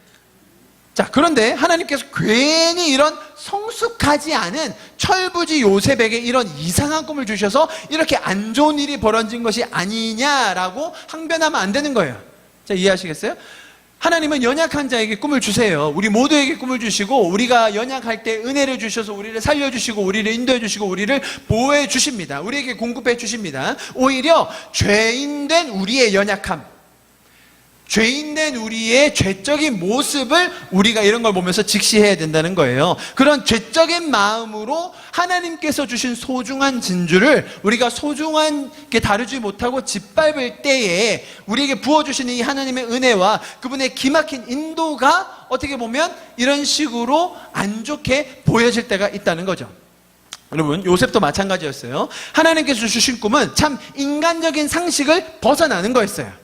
자, 그런데 하나님께서 괜히 이런 성숙하지 않은 철부지 요셉에게 이런 이상한 꿈을 주셔서 이렇게 안 좋은 일이 벌어진 것이 아니냐라고 항변하면 안 되는 거예요. 자, 이해하시겠어요? 하나님은 연약한 자에게 꿈을 주세요. 우리 모두에게 꿈을 주시고, 우리가 연약할 때 은혜를 주셔서 우리를 살려주시고 우리를 인도해 주시고 우리를 보호해 주십니다. 우리에게 공급해 주십니다. 오히려 죄인된 우리의 연약함, 죄인된 우리의 죄적인 모습을 우리가 이런 걸 보면서 직시해야 된다는 거예요. 그런 죄적인 마음으로 하나님께서 주신 소중한 진주를 우리가 소중하게 다루지 못하고 짓밟을 때에 우리에게 부어주시는 이 하나님의 은혜와 그분의 기막힌 인도가 어떻게 보면 이런 식으로 안 좋게 보여질 때가 있다는 거죠. 여러분, 요셉도 마찬가지였어요. 하나님께서 주신 꿈은 참 인간적인 상식을 벗어나는 거였어요.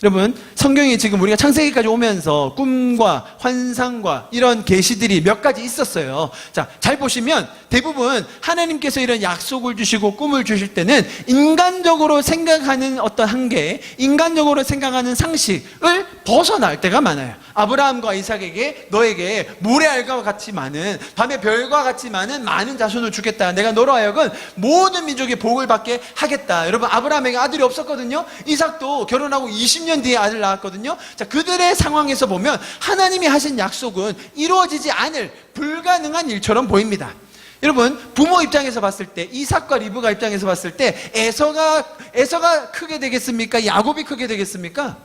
여러분, 성경이 지금 우리가 창세기까지 오면서 꿈과 환상과 이런 계시들이 몇 가지 있었어요. 자, 잘 보시면 대부분 하나님께서 이런 약속을 주시고 꿈을 주실 때는 인간적으로 생각하는 어떤 한계, 인간적으로 생각하는 상식을 벗어날 때가 많아요. 아브라함과 이삭에게 너에게 모래알과 같이 많은, 밤의 별과 같이 많은 자손을 주겠다. 내가 너로 하여금 모든 민족의 복을 받게 하겠다. 여러분, 아브라함에게 아들이 없었거든요. 이삭도 결혼하고 20년 뒤에 아들 낳았거든요. 자, 그들의 상황에서 보면 하나님이 하신 약속은 이루어지지 않을 불가능한 일처럼 보입니다. 여러분, 부모 입장에서 봤을 때, 이삭과 리브가 입장에서 봤을 때 에서가 크게 되겠습니까? 야곱이 크게 되겠습니까?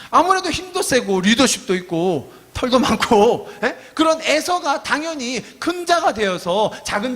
아무래도 힘도 세고 리더십도 있고 털도 많고, 그런 에서가 당연히 큰 자가 되어서 작은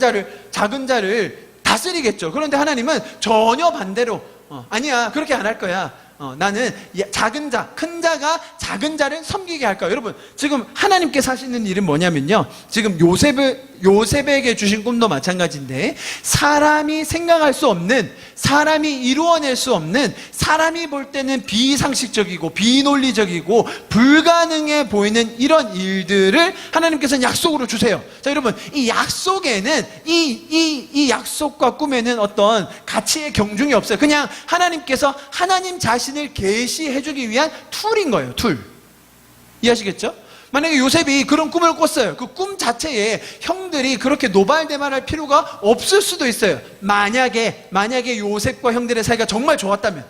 자를 다스리겠죠. 그런데 하나님은 전혀 반대로, 아니야, 그렇게 안 할 거야. 나는 작은 자, 큰 자가 작은 자를 섬기게 할까? 여러분, 지금 하나님께서 하시는 일은 뭐냐면요, 지금 요셉에게 주신 꿈도 마찬가지인데, 사람이 생각할 수 없는, 사람이 이루어낼 수 없는, 사람이 볼 때는 비상식적이고 비논리적이고 불가능해 보이는 이런 일들을 하나님께서는 약속으로 주세요. 자, 여러분, 이 약속에는 이 약속과 꿈에는 어떤 가치의 경중이 없어요. 그냥 하나님께서 하나님 자신을 계시해 주기 위한 툴인 거예요. 툴. 이해하시겠죠? 만약에 요셉이 그런 꿈을 꿨어요. 그 꿈 자체에 형들이 그렇게 노발대발할 필요가 없을 수도 있어요. 만약에 요셉과 형들의 사이가 정말 좋았다면,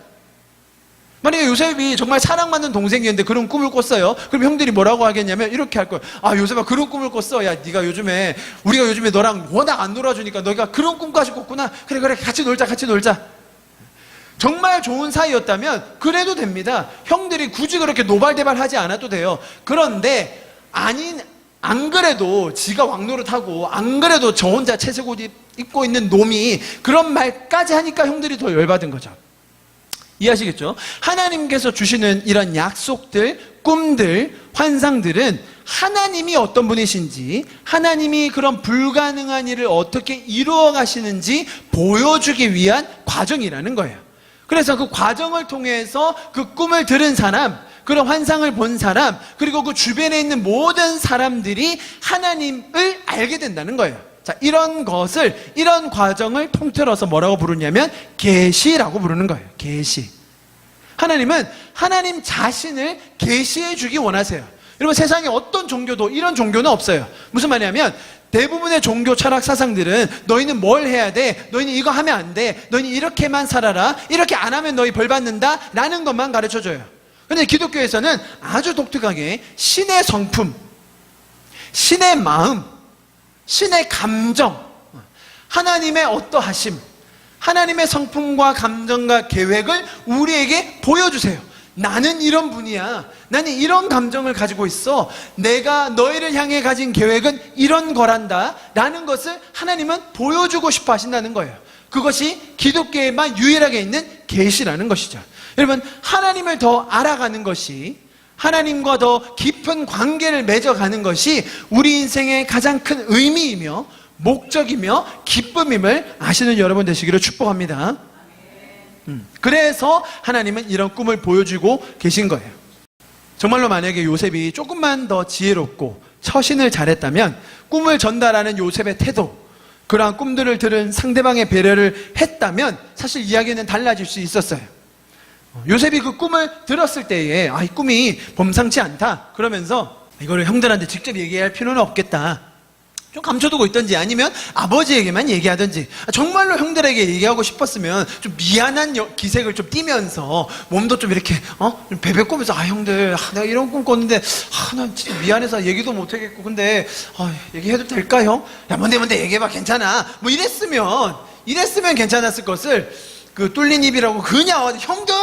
만약에 요셉이 정말 사랑받는 동생이었는데 그런 꿈을 꿨어요. 그럼 형들이 뭐라고 하겠냐면 이렇게 할 거예요. 아, 요셉아, 그런 꿈을 꿨어. 야, 우리가 요즘에 너랑 워낙 안 놀아주니까 너가 그런 꿈까지 꿨구나. 그래, 같이 놀자. 정말 좋은 사이였다면 그래도 됩니다. 형들이 굳이 그렇게 노발대발하지 않아도 돼요. 그런데 안 그래도 지가 왕노릇하고, 안 그래도 저 혼자 채색 옷 입고 있는 놈이 그런 말까지 하니까 형들이 더 열받은 거죠. 이해하시겠죠? 하나님께서 주시는 이런 약속들, 꿈들, 환상들은 하나님이 어떤 분이신지, 하나님이 그런 불가능한 일을 어떻게 이루어 가시는지 보여주기 위한 과정이라는 거예요. 그래서 그 과정을 통해서 그 꿈을 들은 사람, 그런 환상을 본 사람, 그리고 그 주변에 있는 모든 사람들이 하나님을 알게 된다는 거예요. 자, 이런 과정을 통틀어서 뭐라고 부르냐면 계시라고 부르는 거예요. 계시. 하나님은 하나님 자신을 계시해 주기 원하세요. 여러분, 세상에 어떤 종교도 이런 종교는 없어요. 무슨 말이냐면 대부분의 종교 철학 사상들은 너희는 뭘 해야 돼? 너희는 이거 하면 안 돼. 너희는 이렇게만 살아라. 이렇게 안 하면 너희 벌 받는다. 라는 것만 가르쳐줘요. 그런데 기독교에서는 아주 독특하게 신의 성품, 신의 마음, 신의 감정, 하나님의 어떠하심, 하나님의 성품과 감정과 계획을 우리에게 보여주세요. 나는 이런 분이야. 나는 이런 감정을 가지고 있어. 내가 너희를 향해 가진 계획은 이런 거란다. 라는 것을 하나님은 보여주고 싶어 하신다는 거예요. 그것이 기독교에만 유일하게 있는 계시라는 것이죠. 여러분, 하나님을 더 알아가는 것이, 하나님과 더 깊은 관계를 맺어가는 것이 우리 인생의 가장 큰 의미이며 목적이며 기쁨임을 아시는 여러분 되시기를 축복합니다. 그래서 하나님은 이런 꿈을 보여주고 계신 거예요. 정말로 만약에 요셉이 조금만 더 지혜롭고 처신을 잘했다면 꿈을 전달하는 요셉의 태도, 그러한 꿈들을 들은 상대방의 배려를 했다면 사실 이야기는 달라질 수 있었어요. 요셉이 그 꿈을 들었을 때에 이 꿈이 범상치 않다 그러면서 이거를 형들한테 직접 얘기할 필요는 없겠다, 좀 감춰두고 있든지 아니면 아버지에게만 얘기하든지, 정말로 형들에게 얘기하고 싶었으면 좀 미안한 기색을 좀 띠면서 몸도 좀 이렇게 좀 베베 꼬면서 형들 내가 이런 꿈 꿨는데 나 진짜 미안해서 얘기도 못하겠고 근데 얘기해도 될까 형? 야 뭔데 얘기해봐 괜찮아. 뭐 이랬으면 괜찮았을 것을 그 뚫린 입이라고 그냥 형들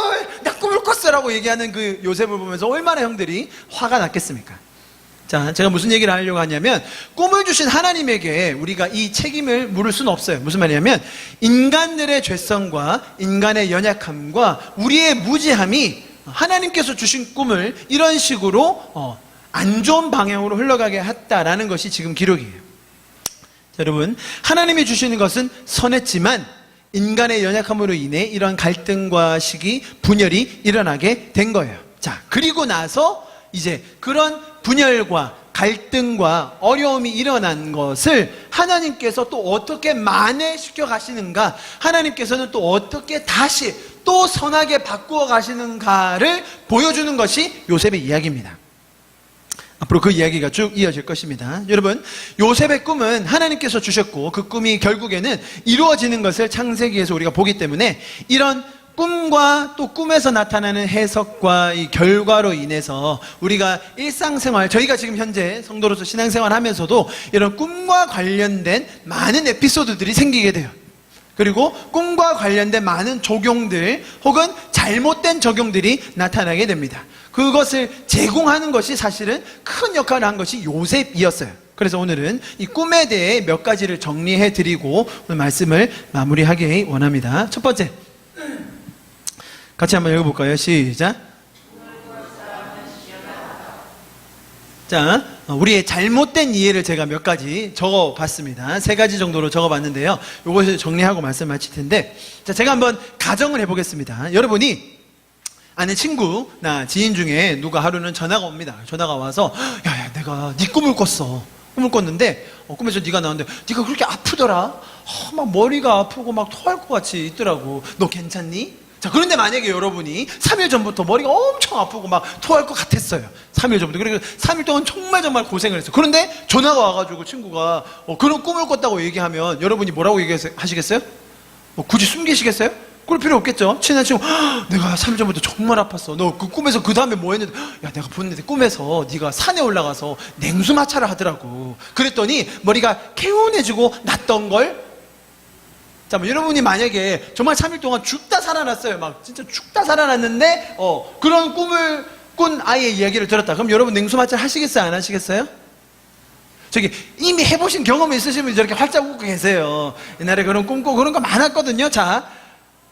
나 꿈을 꿨어라고 얘기하는 그 요셉을 보면서 얼마나 형들이 화가 났겠습니까? 자, 제가 무슨 얘기를 하려고 하냐면 꿈을 주신 하나님에게 우리가 이 책임을 물을 수는 없어요. 무슨 말이냐면 인간들의 죄성과 인간의 연약함과 우리의 무지함이 하나님께서 주신 꿈을 이런 식으로 안 좋은 방향으로 흘러가게 했다라는 것이 지금 기록이에요. 자, 여러분, 하나님이 주시는 것은 선했지만 인간의 연약함으로 인해 이런 갈등과 시기, 분열이 일어나게 된 거예요. 자, 그리고 나서 이제 그런 분열과 갈등과 어려움이 일어난 것을 하나님께서 또 어떻게 만회시켜 가시는가, 하나님께서는 또 어떻게 다시 또 선하게 바꾸어 가시는가를 보여주는 것이 요셉의 이야기입니다. 앞으로 그 이야기가 쭉 이어질 것입니다. 여러분, 요셉의 꿈은 하나님께서 주셨고 그 꿈이 결국에는 이루어지는 것을 창세기에서 우리가 보기 때문에 이런 꿈과 또 꿈에서 나타나는 해석과 이 결과로 인해서 우리가 일상생활, 저희가 지금 현재 성도로서 신앙생활 하면서도 이런 꿈과 관련된 많은 에피소드들이 생기게 돼요. 그리고 꿈과 관련된 많은 적용들 혹은 잘못된 적용들이 나타나게 됩니다. 그것을 제공하는 것이 사실은 큰 역할을 한 것이 요셉이었어요. 그래서 오늘은 이 꿈에 대해 몇 가지를 정리해 드리고 오늘 말씀을 마무리하기 원합니다. 첫 번째, 같이 한번 읽어볼까요? 시작. 자, 우리의 잘못된 이해를 제가 몇 가지 적어봤습니다. 3가지 정도로 적어봤는데요. 이것을 정리하고 말씀 마칠 텐데, 자, 제가 한번 가정을 해보겠습니다. 여러분이 아는 친구나 지인 중에 누가 하루는 전화가 옵니다. 전화가 와서, 야, 내가 네 꿈을 꿨어. 꿈을 꿨는데, 꿈에서 네가 나왔는데, 네가 그렇게 아프더라? 막 머리가 아프고 막 토할 것 같이 있더라고. 너 괜찮니? 자, 그런데 만약에 여러분이 3일 전부터 머리가 엄청 아프고 막 토할 것 같았어요. 3일 전부터. 그리고 3일 동안 정말 고생을 했어요. 그런데 전화가 와가지고 친구가 그런 꿈을 꿨다고 얘기하면 여러분이 뭐라고 얘기하시겠어요? 굳이 숨기시겠어요? 그럴 필요 없겠죠. 친한 친구, 내가 3일 전부터 정말 아팠어. 너 그 꿈에서 그 다음에 뭐 했는데, 야, 내가 봤는데 꿈에서 네가 산에 올라가서 냉수 마찰을 하더라고. 그랬더니 머리가 개운해지고 낫던 걸. 자, 뭐 여러분이 만약에 정말 3일 동안 죽다 살아났어요. 막 진짜 죽다 살아났는데 그런 꿈을 꾼 아이의 이야기를 들었다. 그럼 여러분 냉수 마찰 하시겠어요? 안 하시겠어요? 저기 이미 해보신 경험이 있으시면 저렇게 활짝 웃고 계세요. 옛날에 그런 꿈 꾸고 그런 거 많았거든요. 자,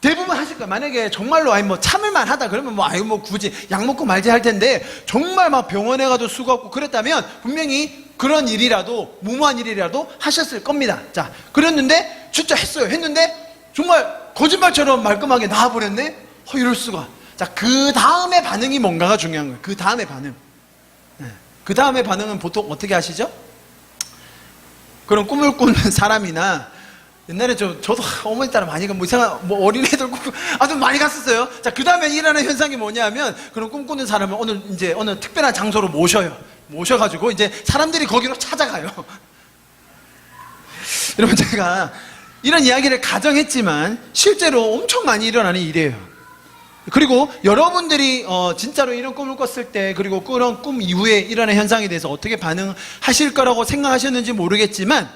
대부분 하실 거예요. 만약에 정말로 뭐 참을만 하다 그러면 뭐 굳이 약 먹고 말지 할 텐데, 정말 막 병원에 가도 수고하고 그랬다면 분명히 그런 일이라도, 무모한 일이라도 하셨을 겁니다. 자, 그랬는데 진짜 했는데 정말 거짓말처럼 말끔하게 나와버렸네? 이럴 수가. 자, 그 다음에 반응이 뭔가가 중요한 거예요. 그 다음에 반응. 그 다음에 반응은 보통 어떻게 하시죠? 그런 꿈을 꾸는 사람이나, 옛날에 저도 어머니 따라 많이 이상한 어린애들 꿈 아주 많이 갔었어요. 자, 그 다음에 일어나는 현상이 뭐냐면, 그런 꿈꾸는 사람을 어느 특별한 장소로 모셔가지고 이제 사람들이 거기로 찾아가요. 여러분, 제가 이런 이야기를 가정했지만 실제로 엄청 많이 일어나는 일이에요. 그리고 여러분들이 진짜로 이런 꿈을 꿨을 때, 그리고 그런 꿈 이후에 일어나는 현상에 대해서 어떻게 반응하실 거라고 생각하셨는지 모르겠지만,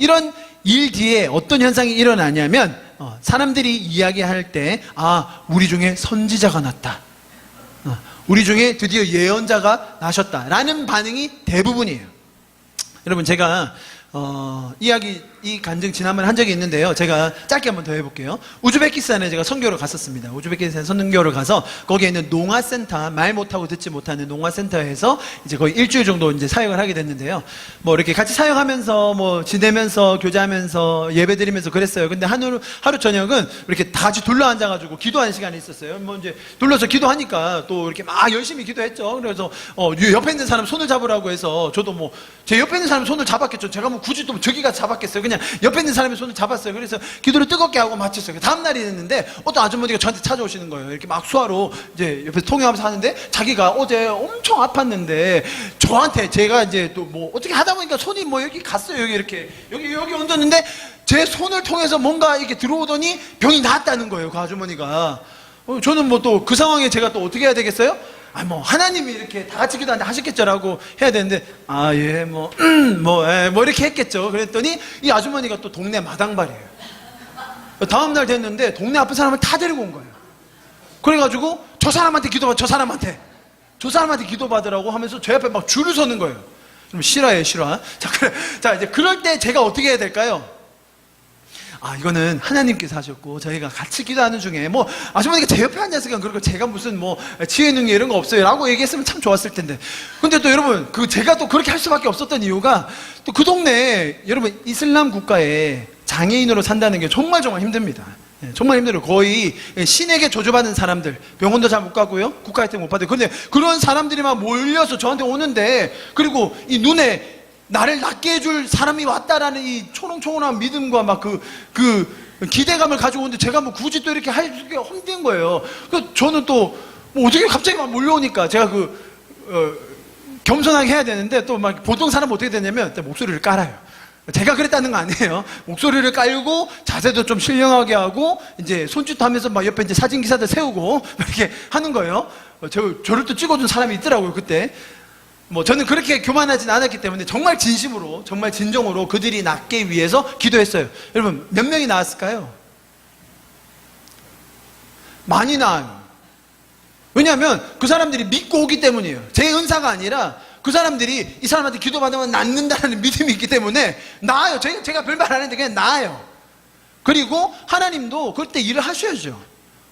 이런 일 뒤에 어떤 현상이 일어나냐면, 사람들이 이야기할 때, 우리 중에 선지자가 났다, 우리 중에 드디어 예언자가 나셨다 라는 반응이 대부분이에요. 여러분, 제가 이 간증 지난번에 한 적이 있는데요. 제가 짧게 한번 더 해볼게요. 우즈베키스탄에 제가 선교를 갔었습니다. 우즈베키스탄 선교를 가서 거기에 있는 농화센터, 말 못하고 듣지 못하는 농화센터에서 이제 거의 일주일 정도 이제 사역을 하게 됐는데요. 뭐 이렇게 같이 사역하면서 지내면서 교제하면서 예배드리면서 그랬어요. 근데 하루 저녁은 이렇게 다 같이 둘러 앉아가지고 기도하는 시간이 있었어요. 뭐 이제 둘러서 기도하니까 또 이렇게 막 열심히 기도했죠. 그래서 옆에 있는 사람 손을 잡으라고 해서 저도 제 옆에 있는 사람 손을 잡았겠죠. 제가 굳이 또 저기가 잡았겠어요. 그냥 옆에 있는 사람의 손을 잡았어요. 그래서 기도를 뜨겁게 하고 마쳤어요. 다음 날이 됐는데 어떤 아주머니가 저한테 찾아오시는 거예요. 이렇게 막 수화로 이제 옆에서 통역하면서 하는데, 자기가 어제 엄청 아팠는데 저한테, 제가 이제 또 어떻게 하다 보니까 손이 여기 갔어요. 여기 얹었는데 제 손을 통해서 뭔가 이렇게 들어오더니 병이 나았다는 거예요. 그 아주머니가. 저는 또 그 상황에 제가 또 어떻게 해야 되겠어요? 하나님이 이렇게 다 같이 기도하는데 하셨겠죠라고 해야 되는데, 이렇게 했겠죠. 그랬더니 이 아주머니가 또 동네 마당발이에요. 다음날 됐는데 동네 아픈 사람을 다 데리고 온 거예요. 그래가지고 저 사람한테 저 사람한테 기도받으라고 하면서 제 앞에 막 줄을 서는 거예요. 그럼 실화예요, 실화. 자, 이제 그럴 때 제가 어떻게 해야 될까요? 이거는 하나님께서 하셨고 저희가 같이 기도하는 중에 아주머니가 제 옆에 앉았으니까, 그리고 제가 무슨 지혜 능력 이런 거 없어요 라고 얘기했으면 참 좋았을 텐데. 근데 또 여러분, 제가 또 그렇게 할 수밖에 없었던 이유가, 또 그 동네에 여러분 이슬람 국가에 장애인으로 산다는 게 정말 힘듭니다. 정말 힘들어요. 거의 신에게 저주받은 사람들, 병원도 잘 못 가고요, 국가 혜택 못 받아요. 그런데 그런 사람들이 막 몰려서 저한테 오는데, 그리고 이 눈에 나를 낫게 해줄 사람이 왔다라는 이 초롱초롱한 믿음과 막 그 기대감을 가지고 오는데, 제가 굳이 또 이렇게 하기가 힘든 거예요. 그래서 저는 또 어떻게 갑자기 막 몰려오니까 제가 겸손하게 해야 되는데, 또 막 보통 사람 어떻게 되냐면 목소리를 깔아요. 제가 그랬다는 거 아니에요. 목소리를 깔고 자세도 좀 신령하게 하고 이제 손짓하면서 막 옆에 이제 사진 기사들 세우고 이렇게 하는 거예요. 저를 또 찍어준 사람이 있더라고요, 그때. 저는 그렇게 교만하진 않았기 때문에 정말 진심으로, 정말 진정으로 그들이 낫기 위해서 기도했어요. 여러분, 몇 명이 나았을까요? 많이 나아요. 왜냐하면 그 사람들이 믿고 오기 때문이에요. 제 은사가 아니라 그 사람들이 이 사람한테 기도받으면 낫는다는 믿음이 있기 때문에 나아요. 제가 별말 안 했는데 그냥 나아요. 그리고 하나님도 그때 일을 하셔야죠.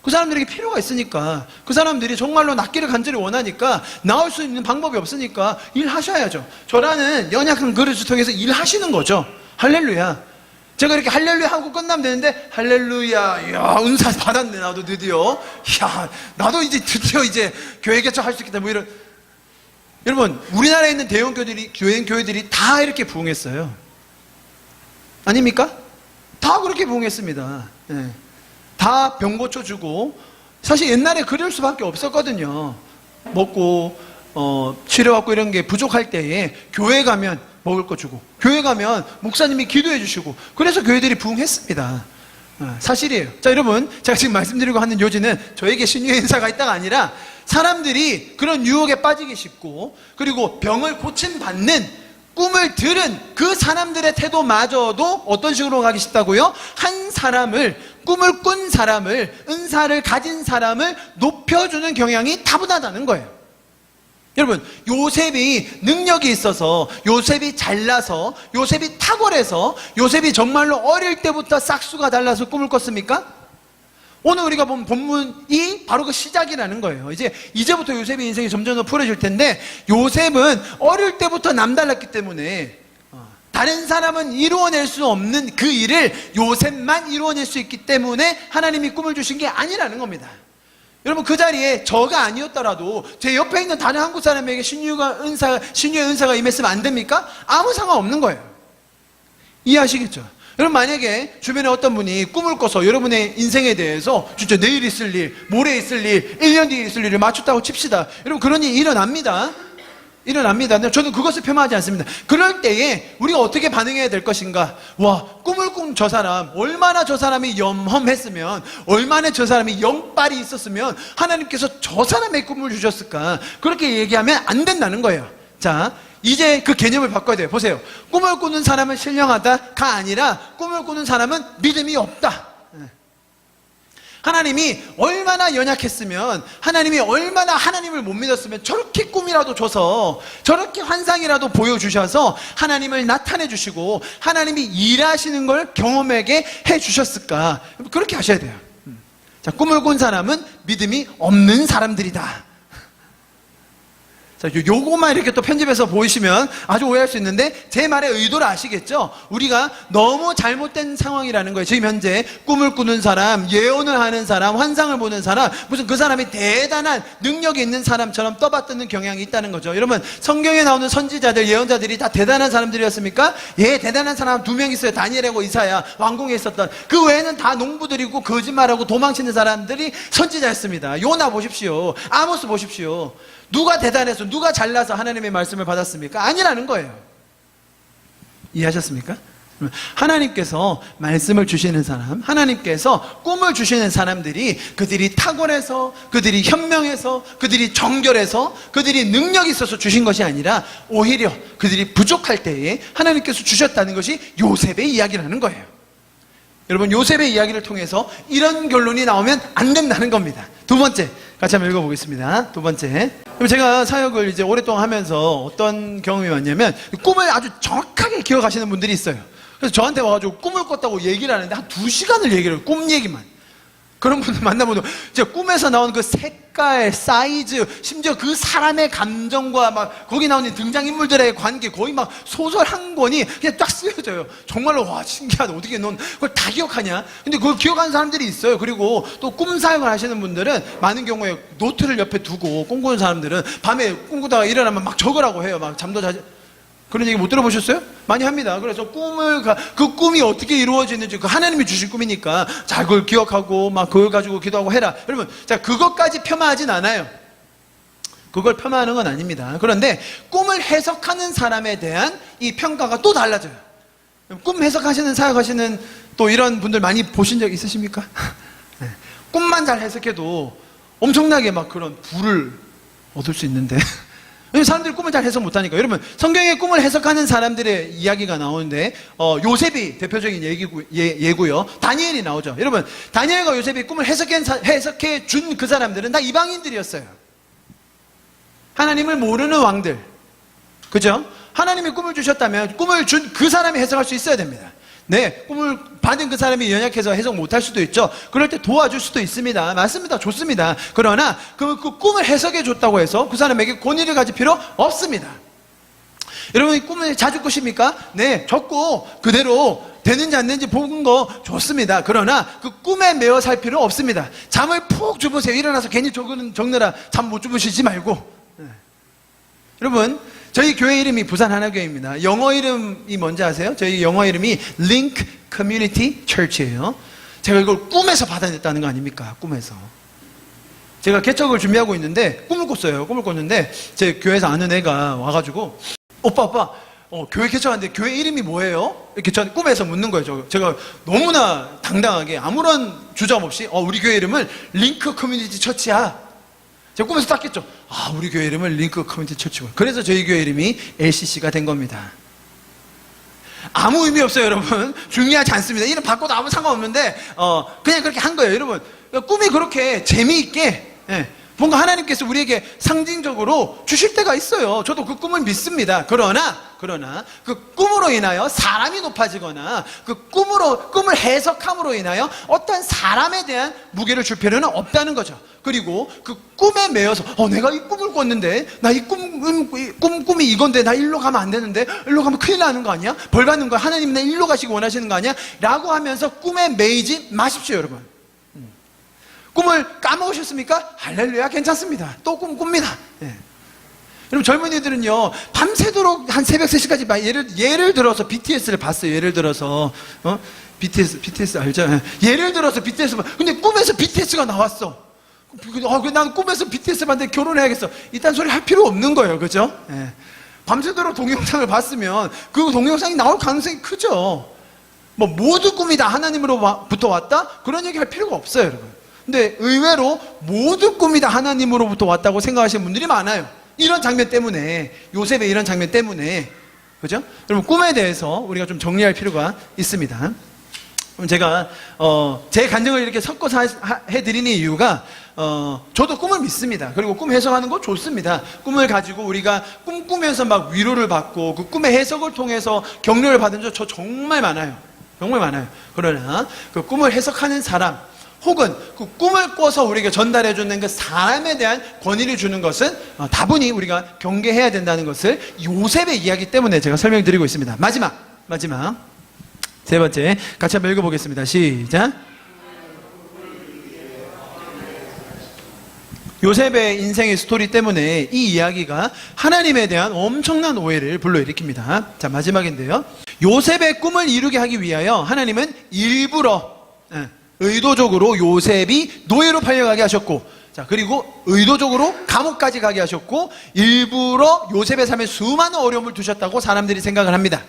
그 사람들에게 필요가 있으니까, 그 사람들이 정말로 낫기를 간절히 원하니까 나올 수 있는 방법이 없으니까 일하셔야죠. 저라는 연약한 그릇을 통해서 일하시는 거죠. 할렐루야. 제가 이렇게 할렐루야 하고 끝나면 되는데, 할렐루야, 야, 은사 받았네, 나도 드디어. 야, 나도 이제 드디어 이제 교회 개척할 수 있겠다, 뭐 이런. 여러분, 우리나라에 있는 대형 교회들이 다 이렇게 부흥했어요. 아닙니까? 다 그렇게 부흥했습니다. 네. 다 병 고쳐주고, 사실 옛날에 그럴 수밖에 없었거든요. 먹고, 치료받고 이런 게 부족할 때에 교회 가면 먹을 거 주고, 교회 가면 목사님이 기도해 주시고, 그래서 교회들이 부흥했습니다. 사실이에요. 자, 여러분, 제가 지금 말씀드리고 하는 요지는 저에게 신유의 은사가 있다가 아니라 사람들이 그런 유혹에 빠지기 쉽고, 그리고 병을 고침받는 꿈을 들은 그 사람들의 태도마저도 어떤 식으로 가기 쉽다고요? 한 사람을, 꿈을 꾼 사람을, 은사를 가진 사람을 높여주는 경향이 타고나다는 거예요. 여러분, 요셉이 능력이 있어서, 요셉이 잘나서, 요셉이 탁월해서, 요셉이 정말로 어릴 때부터 싹수가 달라서 꿈을 꿨습니까? 오늘 우리가 본 본문이 바로 그 시작이라는 거예요. 이제부터 요셉의 인생이 점점 더 풀어질 텐데, 요셉은 어릴 때부터 남달랐기 때문에 다른 사람은 이루어낼 수 없는 그 일을 요셉만 이루어낼 수 있기 때문에 하나님이 꿈을 주신 게 아니라는 겁니다. 여러분, 그 자리에 저가 아니었더라도 제 옆에 있는 다른 한국 사람에게 신유의 은사가 임했으면 안 됩니까? 아무 상관없는 거예요. 이해하시겠죠? 여러분, 만약에 주변에 어떤 분이 꿈을 꿔서 여러분의 인생에 대해서 진짜 내일 있을 일, 모레 있을 일, 1년 뒤에 있을 일을 맞췄다고 칩시다. 여러분, 그런 일이 일어납니다. 저는 그것을 폄하하지 않습니다. 그럴 때에 우리가 어떻게 반응해야 될 것인가? 와, 꿈을 꾼 저 사람, 얼마나 저 사람이 염험했으면, 얼마나 저 사람이 영빨이 있었으면 하나님께서 저 사람의 꿈을 주셨을까? 그렇게 얘기하면 안 된다는 거예요. 자, 이제 그 개념을 바꿔야 돼요. 보세요. 꿈을 꾸는 사람은 신령하다가 아니라 꿈을 꾸는 사람은 믿음이 없다. 하나님이 얼마나 연약했으면, 하나님이 얼마나 하나님을 못 믿었으면 저렇게 꿈이라도 줘서, 저렇게 환상이라도 보여주셔서 하나님을 나타내 주시고 하나님이 일하시는 걸 경험하게 해주셨을까? 그렇게 하셔야 돼요. 자, 꿈을 꾼 사람은 믿음이 없는 사람들이다. 자, 요거만 이렇게 또 편집해서 보이시면 아주 오해할 수 있는데, 제 말의 의도를 아시겠죠? 우리가 너무 잘못된 상황이라는 거예요. 지금 현재 꿈을 꾸는 사람, 예언을 하는 사람, 환상을 보는 사람, 무슨 그 사람이 대단한 능력이 있는 사람처럼 떠받드는 경향이 있다는 거죠. 여러분, 성경에 나오는 선지자들, 예언자들이 다 대단한 사람들이었습니까? 예, 대단한 사람 2명 있어요. 다니엘하고 이사야, 왕궁에 있었던. 그 외에는 다 농부들이고 거짓말하고 도망치는 사람들이 선지자였습니다. 요나 보십시오. 아모스 보십시오. 누가 대단해서, 누가 잘나서 하나님의 말씀을 받았습니까? 아니라는 거예요. 이해하셨습니까? 하나님께서 말씀을 주시는 사람, 하나님께서 꿈을 주시는 사람들이, 그들이 탁월해서, 그들이 현명해서, 그들이 정결해서, 그들이 능력이 있어서 주신 것이 아니라 오히려 그들이 부족할 때에 하나님께서 주셨다는 것이 요셉의 이야기라는 거예요. 여러분, 요셉의 이야기를 통해서 이런 결론이 나오면 안 된다는 겁니다. 두 번째, 같이 한번 읽어보겠습니다. 두 번째. 제가 사역을 이제 오랫동안 하면서 어떤 경험이 왔냐면, 꿈을 아주 정확하게 기억하시는 분들이 있어요. 그래서 저한테 와가지고 꿈을 꿨다고 얘기를 하는데 한 2시간을 얘기를 해요. 꿈 얘기만. 그런 분들 만나보면 제가 꿈에서 나오는 그 색깔, 사이즈, 심지어 그 사람의 감정과 막 거기 나오는 등장인물들의 관계, 거의 막 소설 한 권이 그냥 딱 쓰여져요. 정말로 와, 신기하다. 어떻게 넌 그걸 다 기억하냐? 근데 그걸 기억하는 사람들이 있어요. 그리고 또 꿈 사역을 하시는 분들은 많은 경우에 노트를 옆에 두고, 꿈꾸는 사람들은 밤에 꿈꾸다가 일어나면 막 적으라고 해요. 막 잠도 자지. 그런 얘기 못 들어보셨어요? 많이 합니다. 그래서 그 꿈이 어떻게 이루어지는지, 그 하나님이 주신 꿈이니까 자, 그걸 기억하고 막 그걸 가지고 기도하고 해라. 여러분, 자, 그것까지 폄하하진 않아요. 그걸 폄하하는 건 아닙니다. 그런데 꿈을 해석하는 사람에 대한 이 평가가 또 달라져요. 꿈 해석하시는, 사역하시는 또 이런 분들 많이 보신 적 있으십니까? 네. 꿈만 잘 해석해도 엄청나게 막 그런 부를 얻을 수 있는데 사람들이 꿈을 잘 해석 못하니까. 여러분, 성경의 꿈을 해석하는 사람들의 이야기가 나오는데, 요셉이 대표적인 예고요. 다니엘이 나오죠. 여러분, 다니엘과 요셉이 꿈을 해석해 준 그 사람들은 다 이방인들이었어요. 하나님을 모르는 왕들. 그죠? 하나님이 꿈을 주셨다면 꿈을 준 그 사람이 해석할 수 있어야 됩니다. 네, 꿈을 받은 그 사람이 연약해서 해석 못할 수도 있죠. 그럴 때 도와줄 수도 있습니다. 맞습니다. 좋습니다. 그러나 그 꿈을 해석해 줬다고 해서 그 사람에게 권위를 가질 필요 없습니다. 여러분, 이 꿈을 자주 꾸십니까? 네, 적고 그대로 되는지 안 되는지 보는 거 좋습니다. 그러나 그 꿈에 매어 살 필요 없습니다. 잠을 푹 주무세요. 일어나서 괜히 적느라 잠 못 주무시지 말고. 네. 여러분, 저희 교회 이름이 부산 하나교회입니다. 영어 이름이 뭔지 아세요? 저희 영어 이름이 Link Community Church예요. 제가 이걸 꿈에서 받아냈다는 거 아닙니까? 꿈에서. 제가 개척을 준비하고 있는데 꿈을 꿨어요. 꿈을 꿨는데 제 교회에서 아는 애가 와가지고 오빠 교회 개척하는데 교회 이름이 뭐예요? 이렇게 전 꿈에서 묻는 거예요. 제가 너무나 당당하게 아무런 주저함 없이 우리 교회 이름을 링크 커뮤니티 처치야. 제가 꿈에서 딱 했죠. 우리 교회 이름을 링크 커뮤니티 처치고. 그래서 저희 교회 이름이 LCC가 된 겁니다. 아무 의미 없어요, 여러분. 중요하지 않습니다. 이름 바꿔도 아무 상관없는데 그냥 그렇게 한 거예요, 여러분. 꿈이 그렇게 재미있게 뭔가 하나님께서 우리에게 상징적으로 주실 때가 있어요. 저도 그 꿈을 믿습니다. 그러나 그 꿈으로 인하여 사람이 높아지거나 그 꿈을 해석함으로 인하여 어떤 사람에 대한 무게를 줄 필요는 없다는 거죠. 그리고 그 꿈에 매여서 내가 이 꿈을 꿨는데 나 이 꿈이 이건데 나 일로 가면 안 되는데 일로 가면 큰일 나는 거 아니야? 벌 받는 거야? 하나님 나 일로 가시기 원하시는 거 아니야? 라고 하면서 꿈에 매이지 마십시오, 여러분. 꿈을 까먹으셨습니까? 할렐루야, 괜찮습니다. 또 꿈 꿉니다. 여러분, 젊은이들은요 밤새도록 한 새벽 3시까지 예를 들어서 BTS를 봤어요. 예를 들어서 BTS 알죠? 예를 들어서 BTS 근데 꿈에서 BTS가 나왔어. 난 꿈에서 BTS 봤는데 결혼해야겠어. 이딴 소리 할 필요 없는 거예요. 그죠? 밤새도록 동영상을 봤으면 그 동영상이 나올 가능성이 크죠. 모두 꿈이 다 하나님으로부터 왔다? 그런 얘기 할 필요가 없어요, 여러분. 근데 의외로 모두 꿈이 다 하나님으로부터 왔다고 생각하시는 분들이 많아요. 이런 장면 때문에, 요셉의 이런 장면 때문에. 그죠? 여러분, 꿈에 대해서 우리가 좀 정리할 필요가 있습니다. 그럼 제가 제 간증을 이렇게 섞어서 해드리는 이유가 저도 꿈을 믿습니다. 그리고 꿈 해석하는 거 좋습니다. 꿈을 가지고 우리가 꿈꾸면서 막 위로를 받고 그 꿈의 해석을 통해서 격려를 받은 저 정말 많아요. 정말 많아요. 그러나 그 꿈을 해석하는 사람 혹은 그 꿈을 꿔서 우리에게 전달해주는 그 사람에 대한 권위를 주는 것은 다분히 우리가 경계해야 된다는 것을 요셉의 이야기 때문에 제가 설명드리고 있습니다. 마지막 세 번째 같이 한번 읽어보겠습니다. 시작. 요셉의 인생의 스토리 때문에 이 이야기가 하나님에 대한 엄청난 오해를 불러일으킵니다. 자, 마지막인데요. 요셉의 꿈을 이루게 하기 위하여 하나님은 일부러 의도적으로 요셉이 노예로 팔려가게 하셨고, 자, 그리고 의도적으로 감옥까지 가게 하셨고, 일부러 요셉의 삶에 수많은 어려움을 두셨다고 사람들이 생각을 합니다.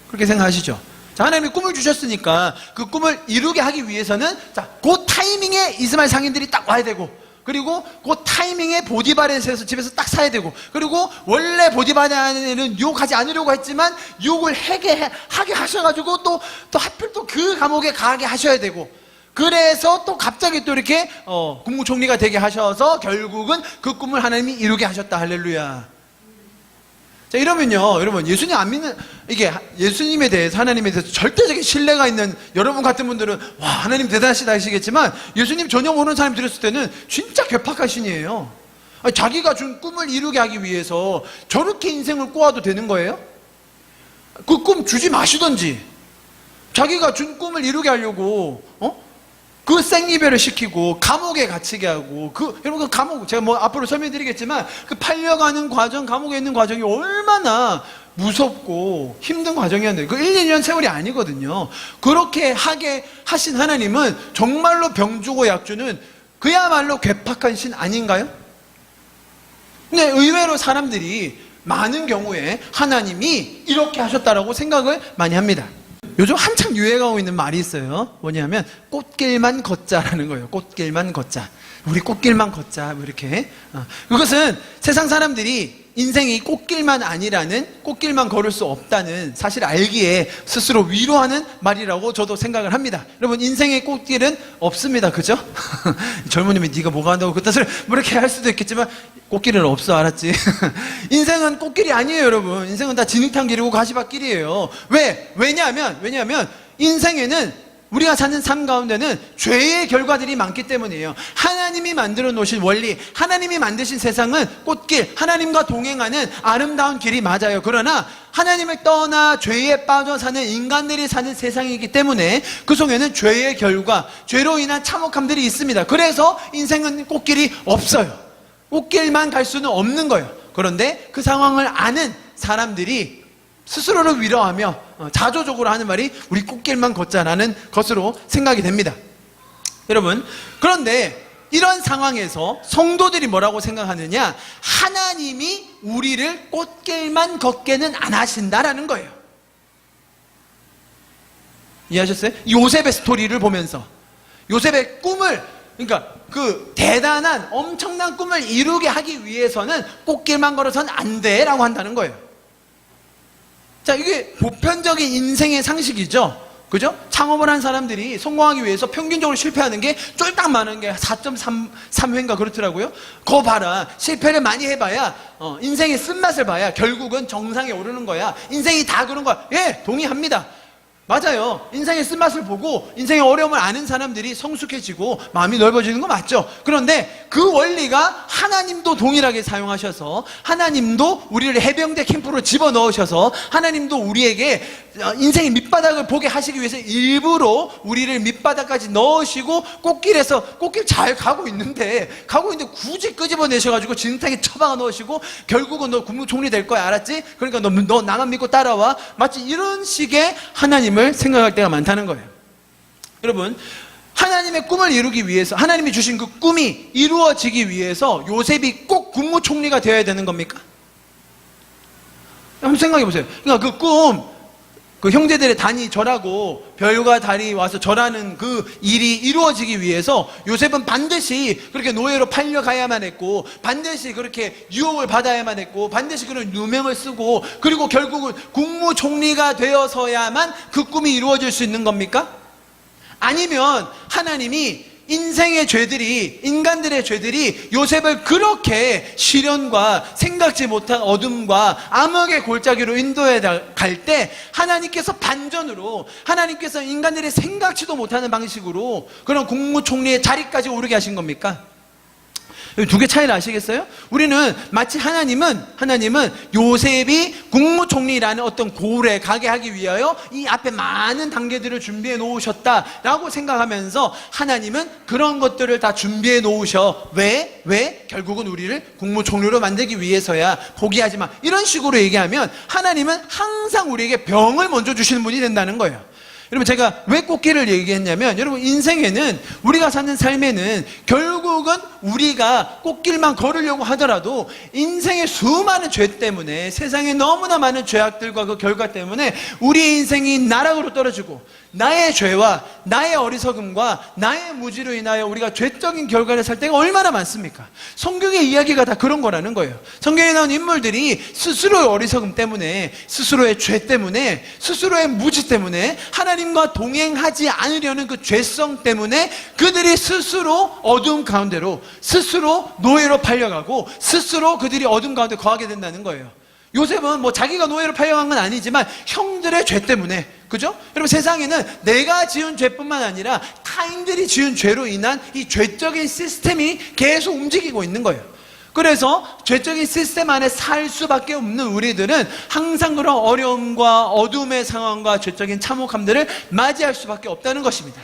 그렇게 생각하시죠? 자, 하나님이 꿈을 주셨으니까 그 꿈을 이루게 하기 위해서는 그 타이밍에 이스마엘 상인들이 딱 와야 되고, 그리고 그 타이밍에 보디발에서 집에서 딱 사야 되고, 그리고 원래 보디발에는 유혹하지 않으려고 했지만 유혹을 하게 하셔가지고 또 하필 또 그 감옥에 가게 하셔야 되고, 그래서 또 갑자기 또 이렇게 국무총리가 되게 하셔서 결국은 그 꿈을 하나님이 이루게 하셨다. 할렐루야. 자, 이러면요, 여러분, 예수님 안 믿는, 이게 예수님에 대해서, 하나님에 대해서 절대적인 신뢰가 있는 여러분 같은 분들은, 와, 하나님 대단하시다 하시겠지만, 예수님 전혀 모르는 사람이 들었을 때는 진짜 괴팍한 신이에요. 아니, 자기가 준 꿈을 이루게 하기 위해서 저렇게 인생을 꼬아도 되는 거예요? 그 꿈 주지 마시던지, 자기가 준 꿈을 이루게 하려고, 그 생이별을 시키고 감옥에 갇히게 하고, 여러분, 그 감옥 제가 앞으로 설명드리겠지만 그 팔려가는 과정, 감옥에 있는 과정이 얼마나 무섭고 힘든 과정이었는데, 그 1, 2년 세월이 아니거든요. 그렇게 하게 하신 하나님은 정말로 병주고 약주는 그야말로 괴팍한 신 아닌가요? 근데 의외로 사람들이 많은 경우에 하나님이 이렇게 하셨다라고 생각을 많이 합니다. 요즘 한참 유행하고 있는 말이 있어요. 뭐냐면 꽃길만 걷자라는 거예요. 꽃길만 걷자. 우리 꽃길만 걷자. 뭐 이렇게. 그것은 세상 사람들이 인생이 꽃길만 아니라는, 꽃길만 걸을 수 없다는 사실을 알기에 스스로 위로하는 말이라고 저도 생각을 합니다. 여러분, 인생의 꽃길은 없습니다. 그죠? 젊은이면 네가 뭐가 한다고 그 뜻을 뭐 이렇게 할 수도 있겠지만 꽃길은 없어, 알았지? 인생은 꽃길이 아니에요, 여러분. 인생은 다 진흙탕 길이고 가시밭길이에요. 왜냐하면 인생에는, 우리가 사는 삶 가운데는 죄의 결과들이 많기 때문이에요. 하나님이 만들어 놓으신 원리, 하나님이 만드신 세상은 꽃길, 하나님과 동행하는 아름다운 길이 맞아요. 그러나 하나님을 떠나 죄에 빠져 사는 인간들이 사는 세상이기 때문에 그 속에는 죄의 결과, 죄로 인한 참혹함들이 있습니다. 그래서 인생은 꽃길이 없어요. 꽃길만 갈 수는 없는 거예요. 그런데 그 상황을 아는 사람들이 스스로를 위로하며 자조적으로 하는 말이 우리 꽃길만 걷자라는 것으로 생각이 됩니다. 여러분, 그런데 이런 상황에서 성도들이 뭐라고 생각하느냐? 하나님이 우리를 꽃길만 걷게는 안 하신다라는 거예요. 이해하셨어요? 요셉의 스토리를 보면서 요셉의 꿈을, 그러니까 그 대단한 엄청난 꿈을 이루게 하기 위해서는 꽃길만 걸어서는 안 돼라고 한다는 거예요. 자, 이게 보편적인 인생의 상식이죠. 그죠? 창업을 한 사람들이 성공하기 위해서 평균적으로 실패하는 게 쫄딱 많은 게 4.3회인가 그렇더라고요. 그거 봐라. 실패를 많이 해봐야, 인생의 쓴맛을 봐야 결국은 정상에 오르는 거야. 인생이 다 그런 거야. 예, 동의합니다. 맞아요. 인생의 쓴맛을 보고 인생의 어려움을 아는 사람들이 성숙해지고 마음이 넓어지는 거 맞죠? 그런데 그 원리가 하나님도 동일하게 사용하셔서, 하나님도 우리를 해병대 캠프로 집어넣으셔서, 하나님도 우리에게 인생의 밑바닥을 보게 하시기 위해서 일부러 우리를 밑바닥까지 넣으시고 꽃길에서, 꽃길 잘 가고 있는데 굳이 끄집어내셔가지고 진흙탕에 처박아 넣으시고 결국은 너 국무총리 될 거야, 알았지? 그러니까 너 나만 믿고 따라와. 마치 이런 식의 하나님을 생각할 때가 많다는 거예요. 여러분, 하나님의 꿈을 이루기 위해서, 하나님이 주신 그 꿈이 이루어지기 위해서 요셉이 꼭 국무총리가 되어야 되는 겁니까? 한번 생각해 보세요. 그러니까 그 꿈, 그 형제들의 단이 절하고 별과 달이 와서 절하는 그 일이 이루어지기 위해서 요셉은 반드시 그렇게 노예로 팔려가야만 했고, 반드시 그렇게 유혹을 받아야만 했고, 반드시 그런 누명을 쓰고, 그리고 결국은 국무총리가 되어서야만 그 꿈이 이루어질 수 있는 겁니까? 아니면 하나님이 인생의 죄들이, 인간들의 죄들이 요셉을 그렇게 시련과 생각지 못한 어둠과 암흑의 골짜기로 인도해 갈 때 하나님께서 반전으로, 하나님께서 인간들이 생각지도 못하는 방식으로 그런 국무총리의 자리까지 오르게 하신 겁니까? 두 개 차이를 아시겠어요? 우리는 마치 하나님은 요셉이 국무총리라는 어떤 고을에 가게 하기 위하여 이 앞에 많은 단계들을 준비해 놓으셨다라고 생각하면서, 하나님은 그런 것들을 다 준비해 놓으셔. 왜? 결국은 우리를 국무총리로 만들기 위해서야. 포기하지 마. 이런 식으로 얘기하면 하나님은 항상 우리에게 병을 먼저 주시는 분이 된다는 거예요. 여러분, 제가 왜 꽃길을 얘기했냐면, 여러분, 인생에는, 우리가 사는 삶에는 결국은 우리가 꽃길만 걸으려고 하더라도 인생의 수많은 죄 때문에, 세상에 너무나 많은 죄악들과 그 결과 때문에 우리의 인생이 나락으로 떨어지고, 나의 죄와 나의 어리석음과 나의 무지로 인하여 우리가 죄적인 결과를 살 때가 얼마나 많습니까? 성경의 이야기가 다 그런 거라는 거예요. 성경에 나온 인물들이 스스로의 어리석음 때문에, 스스로의 죄 때문에, 스스로의 무지 때문에, 하나님과 동행하지 않으려는 그 죄성 때문에 그들이 스스로 어두움 가운데로, 스스로 노예로 팔려가고, 스스로 그들이 어둠 가운데 거하게 된다는 거예요. 요셉은 뭐 자기가 노예로 팔려간 건 아니지만 형들의 죄 때문에, 그죠? 여러분, 세상에는 내가 지은 죄뿐만 아니라 타인들이 지은 죄로 인한 이 죄적인 시스템이 계속 움직이고 있는 거예요. 그래서 죄적인 시스템 안에 살 수밖에 없는 우리들은 항상 그런 어려움과 어둠의 상황과 죄적인 참혹함들을 맞이할 수밖에 없다는 것입니다.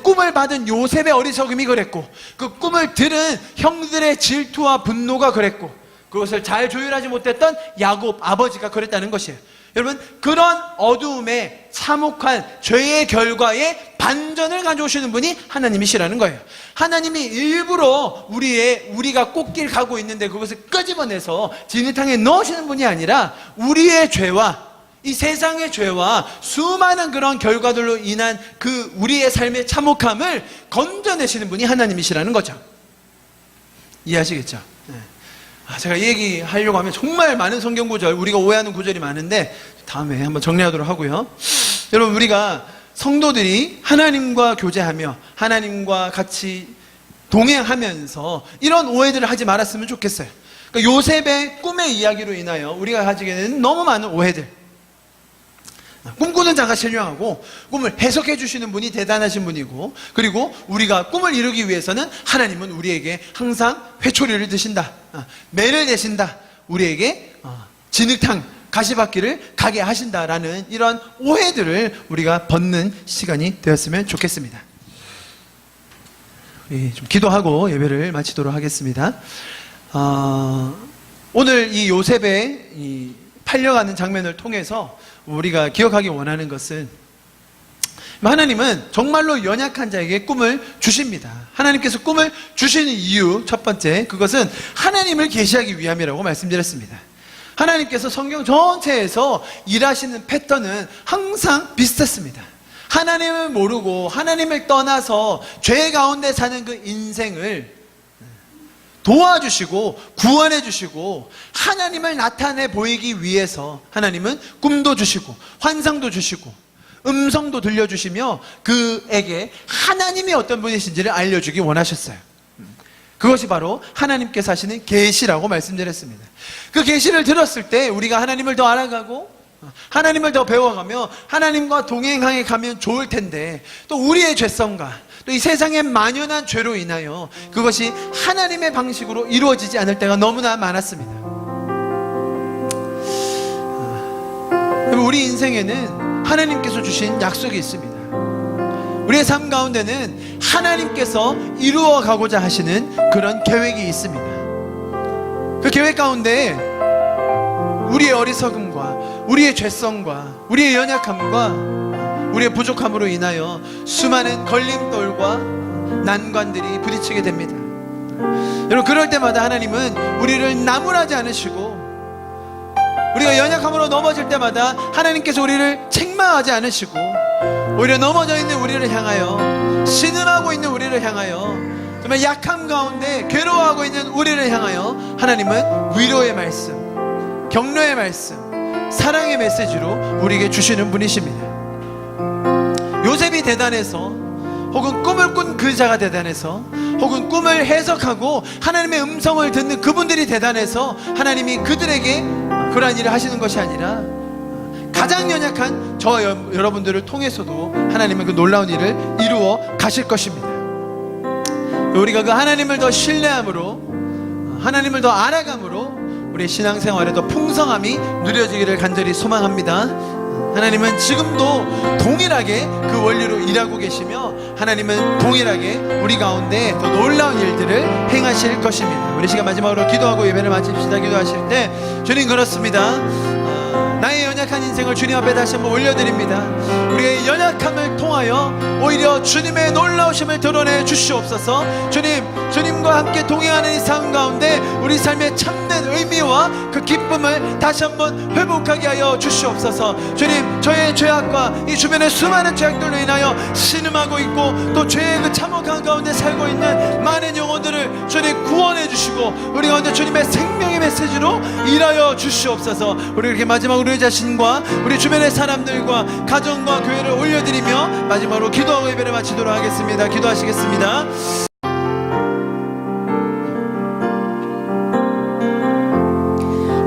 꿈을 받은 요셉의 어리석음이 그랬고, 그 꿈을 들은 형들의 질투와 분노가 그랬고, 그것을 잘 조율하지 못했던 야곱 아버지가 그랬다는 것이에요. 여러분, 그런 어두움의 참혹한 죄의 결과에 반전을 가져오시는 분이 하나님이시라는 거예요. 하나님이 일부러 우리가 꽃길 가고 있는데 그것을 끄집어내서 진흙탕에 넣으시는 분이 아니라, 우리의 죄와 이 세상의 죄와 수많은 그런 결과들로 인한 그 우리의 삶의 참혹함을 건져내시는 분이 하나님이시라는 거죠. 이해하시겠죠? 네. 제가 얘기하려고 하면 정말 많은 성경 구절, 우리가 오해하는 구절이 많은데 다음에 한번 정리하도록 하고요. 여러분, 우리가 성도들이 하나님과 교제하며 하나님과 같이 동행하면서 이런 오해들을 하지 말았으면 좋겠어요. 그러니까 요셉의 꿈의 이야기로 인하여 우리가 가지게 되는 너무 많은 오해들. 꿈꾸는 자가 신령하고 꿈을 해석해 주시는 분이 대단하신 분이고, 그리고 우리가 꿈을 이루기 위해서는 하나님은 우리에게 항상 회초리를 드신다, 매를 내신다, 우리에게 진흙탕 가시밭길을 가게 하신다라는 이런 오해들을 우리가 벗는 시간이 되었으면 좋겠습니다. 좀 기도하고 예배를 마치도록 하겠습니다. 오늘 이 요셉의 이 팔려가는 장면을 통해서 우리가 기억하기 원하는 것은, 하나님은 정말로 연약한 자에게 꿈을 주십니다. 하나님께서 꿈을 주시는 이유, 첫 번째, 그것은 하나님을 계시하기 위함이라고 말씀드렸습니다. 하나님께서 성경 전체에서 일하시는 패턴은 항상 비슷했습니다. 하나님을 모르고 하나님을 떠나서 죄 가운데 사는 그 인생을 도와주시고 구원해 주시고 하나님을 나타내 보이기 위해서 하나님은 꿈도 주시고 환상도 주시고 음성도 들려주시며 그에게 하나님이 어떤 분이신지를 알려주기 원하셨어요. 그것이 바로 하나님께서 하시는 계시라고 말씀드렸습니다. 그 계시를 들었을 때 우리가 하나님을 더 알아가고 하나님을 더 배워가며 하나님과 동행하게 가면 좋을 텐데, 또 우리의 죄성과 또 이 세상의 만연한 죄로 인하여 그것이 하나님의 방식으로 이루어지지 않을 때가 너무나 많았습니다. 우리 인생에는 하나님께서 주신 약속이 있습니다. 우리의 삶 가운데는 하나님께서 이루어가고자 하시는 그런 계획이 있습니다. 그 계획 가운데 우리의 어리석음과 우리의 죄성과 우리의 연약함과 우리의 부족함으로 인하여 수많은 걸림돌과 난관들이 부딪히게 됩니다. 여러분, 그럴 때마다 하나님은 우리를 나무라지 않으시고, 우리가 연약함으로 넘어질 때마다 하나님께서 우리를 책망하지 않으시고, 오히려 넘어져 있는 우리를 향하여, 신음하고 있는 우리를 향하여, 정말 약함 가운데 괴로워하고 있는 우리를 향하여 하나님은 위로의 말씀, 격려의 말씀, 사랑의 메시지로 우리에게 주시는 분이십니다. 요셉이 대단해서, 혹은 꿈을 꾼 그 자가 대단해서, 혹은 꿈을 해석하고 하나님의 음성을 듣는 그분들이 대단해서 하나님이 그들에게 그러한 일을 하시는 것이 아니라 가장 연약한 저 여러분들을 통해서도 하나님은 그 놀라운 일을 이루어 가실 것입니다. 우리가 그 하나님을 더 신뢰함으로, 하나님을 더 알아감으로 우리의 신앙생활에 더 풍성함이 누려지기를 간절히 소망합니다. 하나님은 지금도 동일하게 그 원리로 일하고 계시며, 하나님은 동일하게 우리 가운데 더 놀라운 일들을 행하실 것입니다. 우리 시간 마지막으로 기도하고 예배를 마칩시다. 기도하실 때, 주님, 그렇습니다. 나의 연약한 인생을 주님 앞에 다시 한번 올려드립니다. 우리의 연약함을 통하여 오히려 주님의 놀라우심을 드러내 주시옵소서. 주님과 함께 동행하는 이 삶 가운데 우리 삶의 참된 의미와 그 기쁨을 다시 한번 회복하게 하여 주시옵소서. 주님, 저의 죄악과 이 주변의 수많은 죄악들로 인하여 신음하고 있고 또 죄의 그 참혹한 가운데 살고 있는 많은 영혼들을 주님 구원해 주시고, 우리 가운데 주님의 생명의 메시지로 일하여 주시옵소서. 우리 이렇게 마지막으로 우리 자신과 우리 주변의 사람들과 가정과 교회를 올려드리며 마지막으로 기도하고 예배를 마치도록 하겠습니다. 기도하시겠습니다.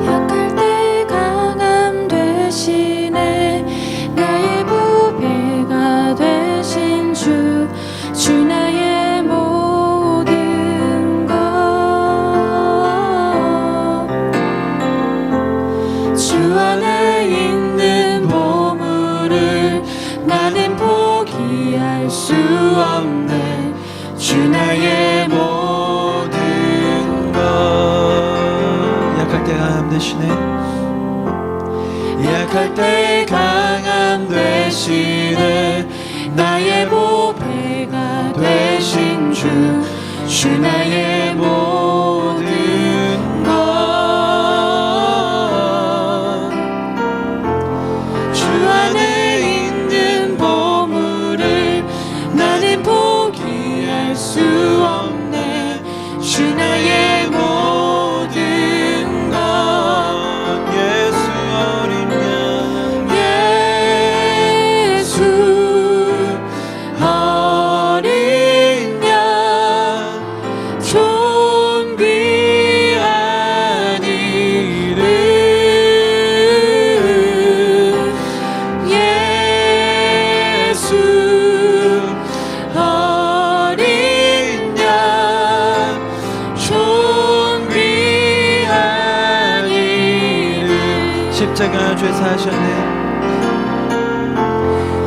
약할 때 강함 되시네, 나의 보배가 되신 주, 주 나의 모든 것. 주 안에 있는 보물을 나는 포기할 수 없네, 주 나의 모든 것. 약할 때 강함 되시네, 약할 때 강함 되시네, 나의 보배가 되신 주, 주 나의 모든 것. 주 안에 있는 보물을 나는 포기할 수 없네, 주 나의 모든 십자가 죄 사하셨네.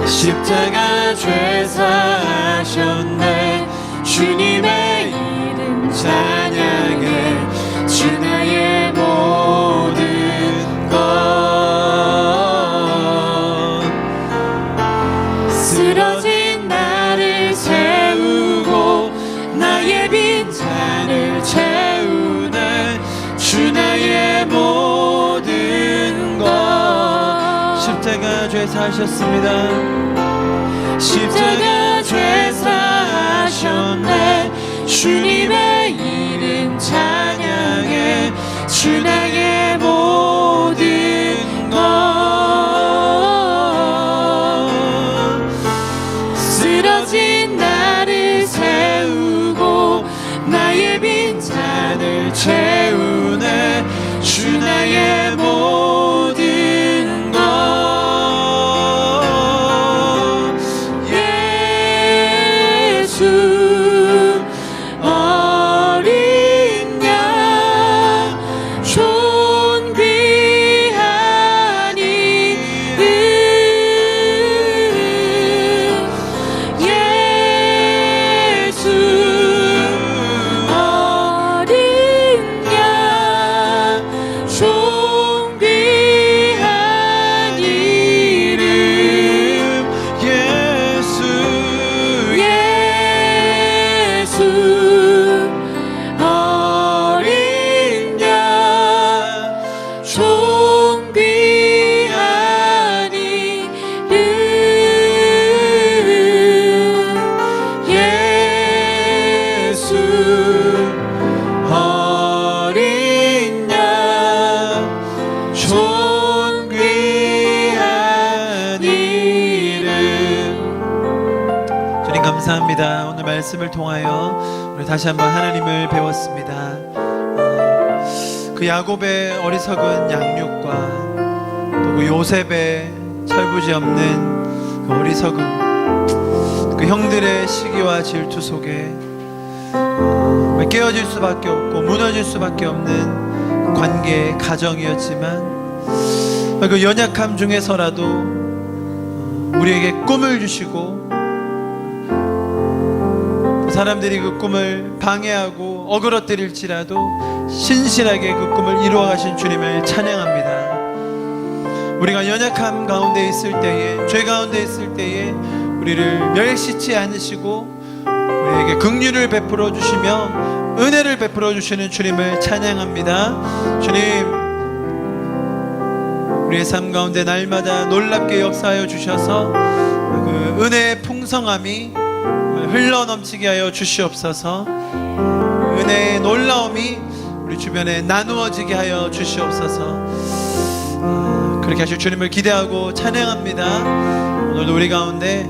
십자가 죄 사하셨네. 주님의 이름 찬양해. 주 나의 모든 것. 쓰러진 나를 세우고 나의 빈잔을 채우네. 주 나의 모든 것. 십자가 죄 사하셨습니다. 십자가 죄 사하셨네. 주님의 이름 찬양해. 주 나의 모든 것. 쓰러진 나를 세우고 나의 빈잔을 채우네. 주 나의 모든 것. 예수 어린 양 존귀한 이름. 예수 어린 양 존귀한 이름. 예수 예수 어린 양 존귀한 이름. 예수 어린 양 존귀한 이름. 주님 감사합니다. 오늘 말씀을 통하여 우리 다시 한번 하나님을 배웠습니다. 그 야곱의 어리석은 양육과 또 그 요셉의 철부지 없는 그 어리석음, 그 형들의 시기와 질투 속에 깨어질 수밖에 없고 무너질 수밖에 없는 관계, 가정이었지만 그 연약함 중에서라도 우리에게 꿈을 주시고 사람들이 그 꿈을 방해하고 어그러뜨릴지라도 신실하게 그 꿈을 이루어가신 주님을 찬양합니다. 우리가 연약함 가운데 있을 때에, 죄 가운데 있을 때에 우리를 멸시치 않으시고 우리에게 긍휼을 베풀어 주시며 은혜를 베풀어 주시는 주님을 찬양합니다. 주님, 우리의 삶 가운데 날마다 놀랍게 역사하여 주셔서 그 은혜의 풍성함이 흘러넘치게 하여 주시옵소서. 은혜의 놀라움이 우리 주변에 나누어지게 하여 주시옵소서. 그렇게 하실 주님을 기대하고 찬양합니다. 오늘도 우리 가운데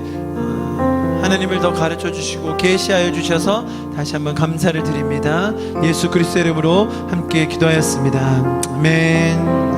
하나님을 더 가르쳐 주시고 계시하여 주셔서 다시 한번 감사를 드립니다. 예수 그리스도의 이름으로 함께 기도하였습니다. 아멘.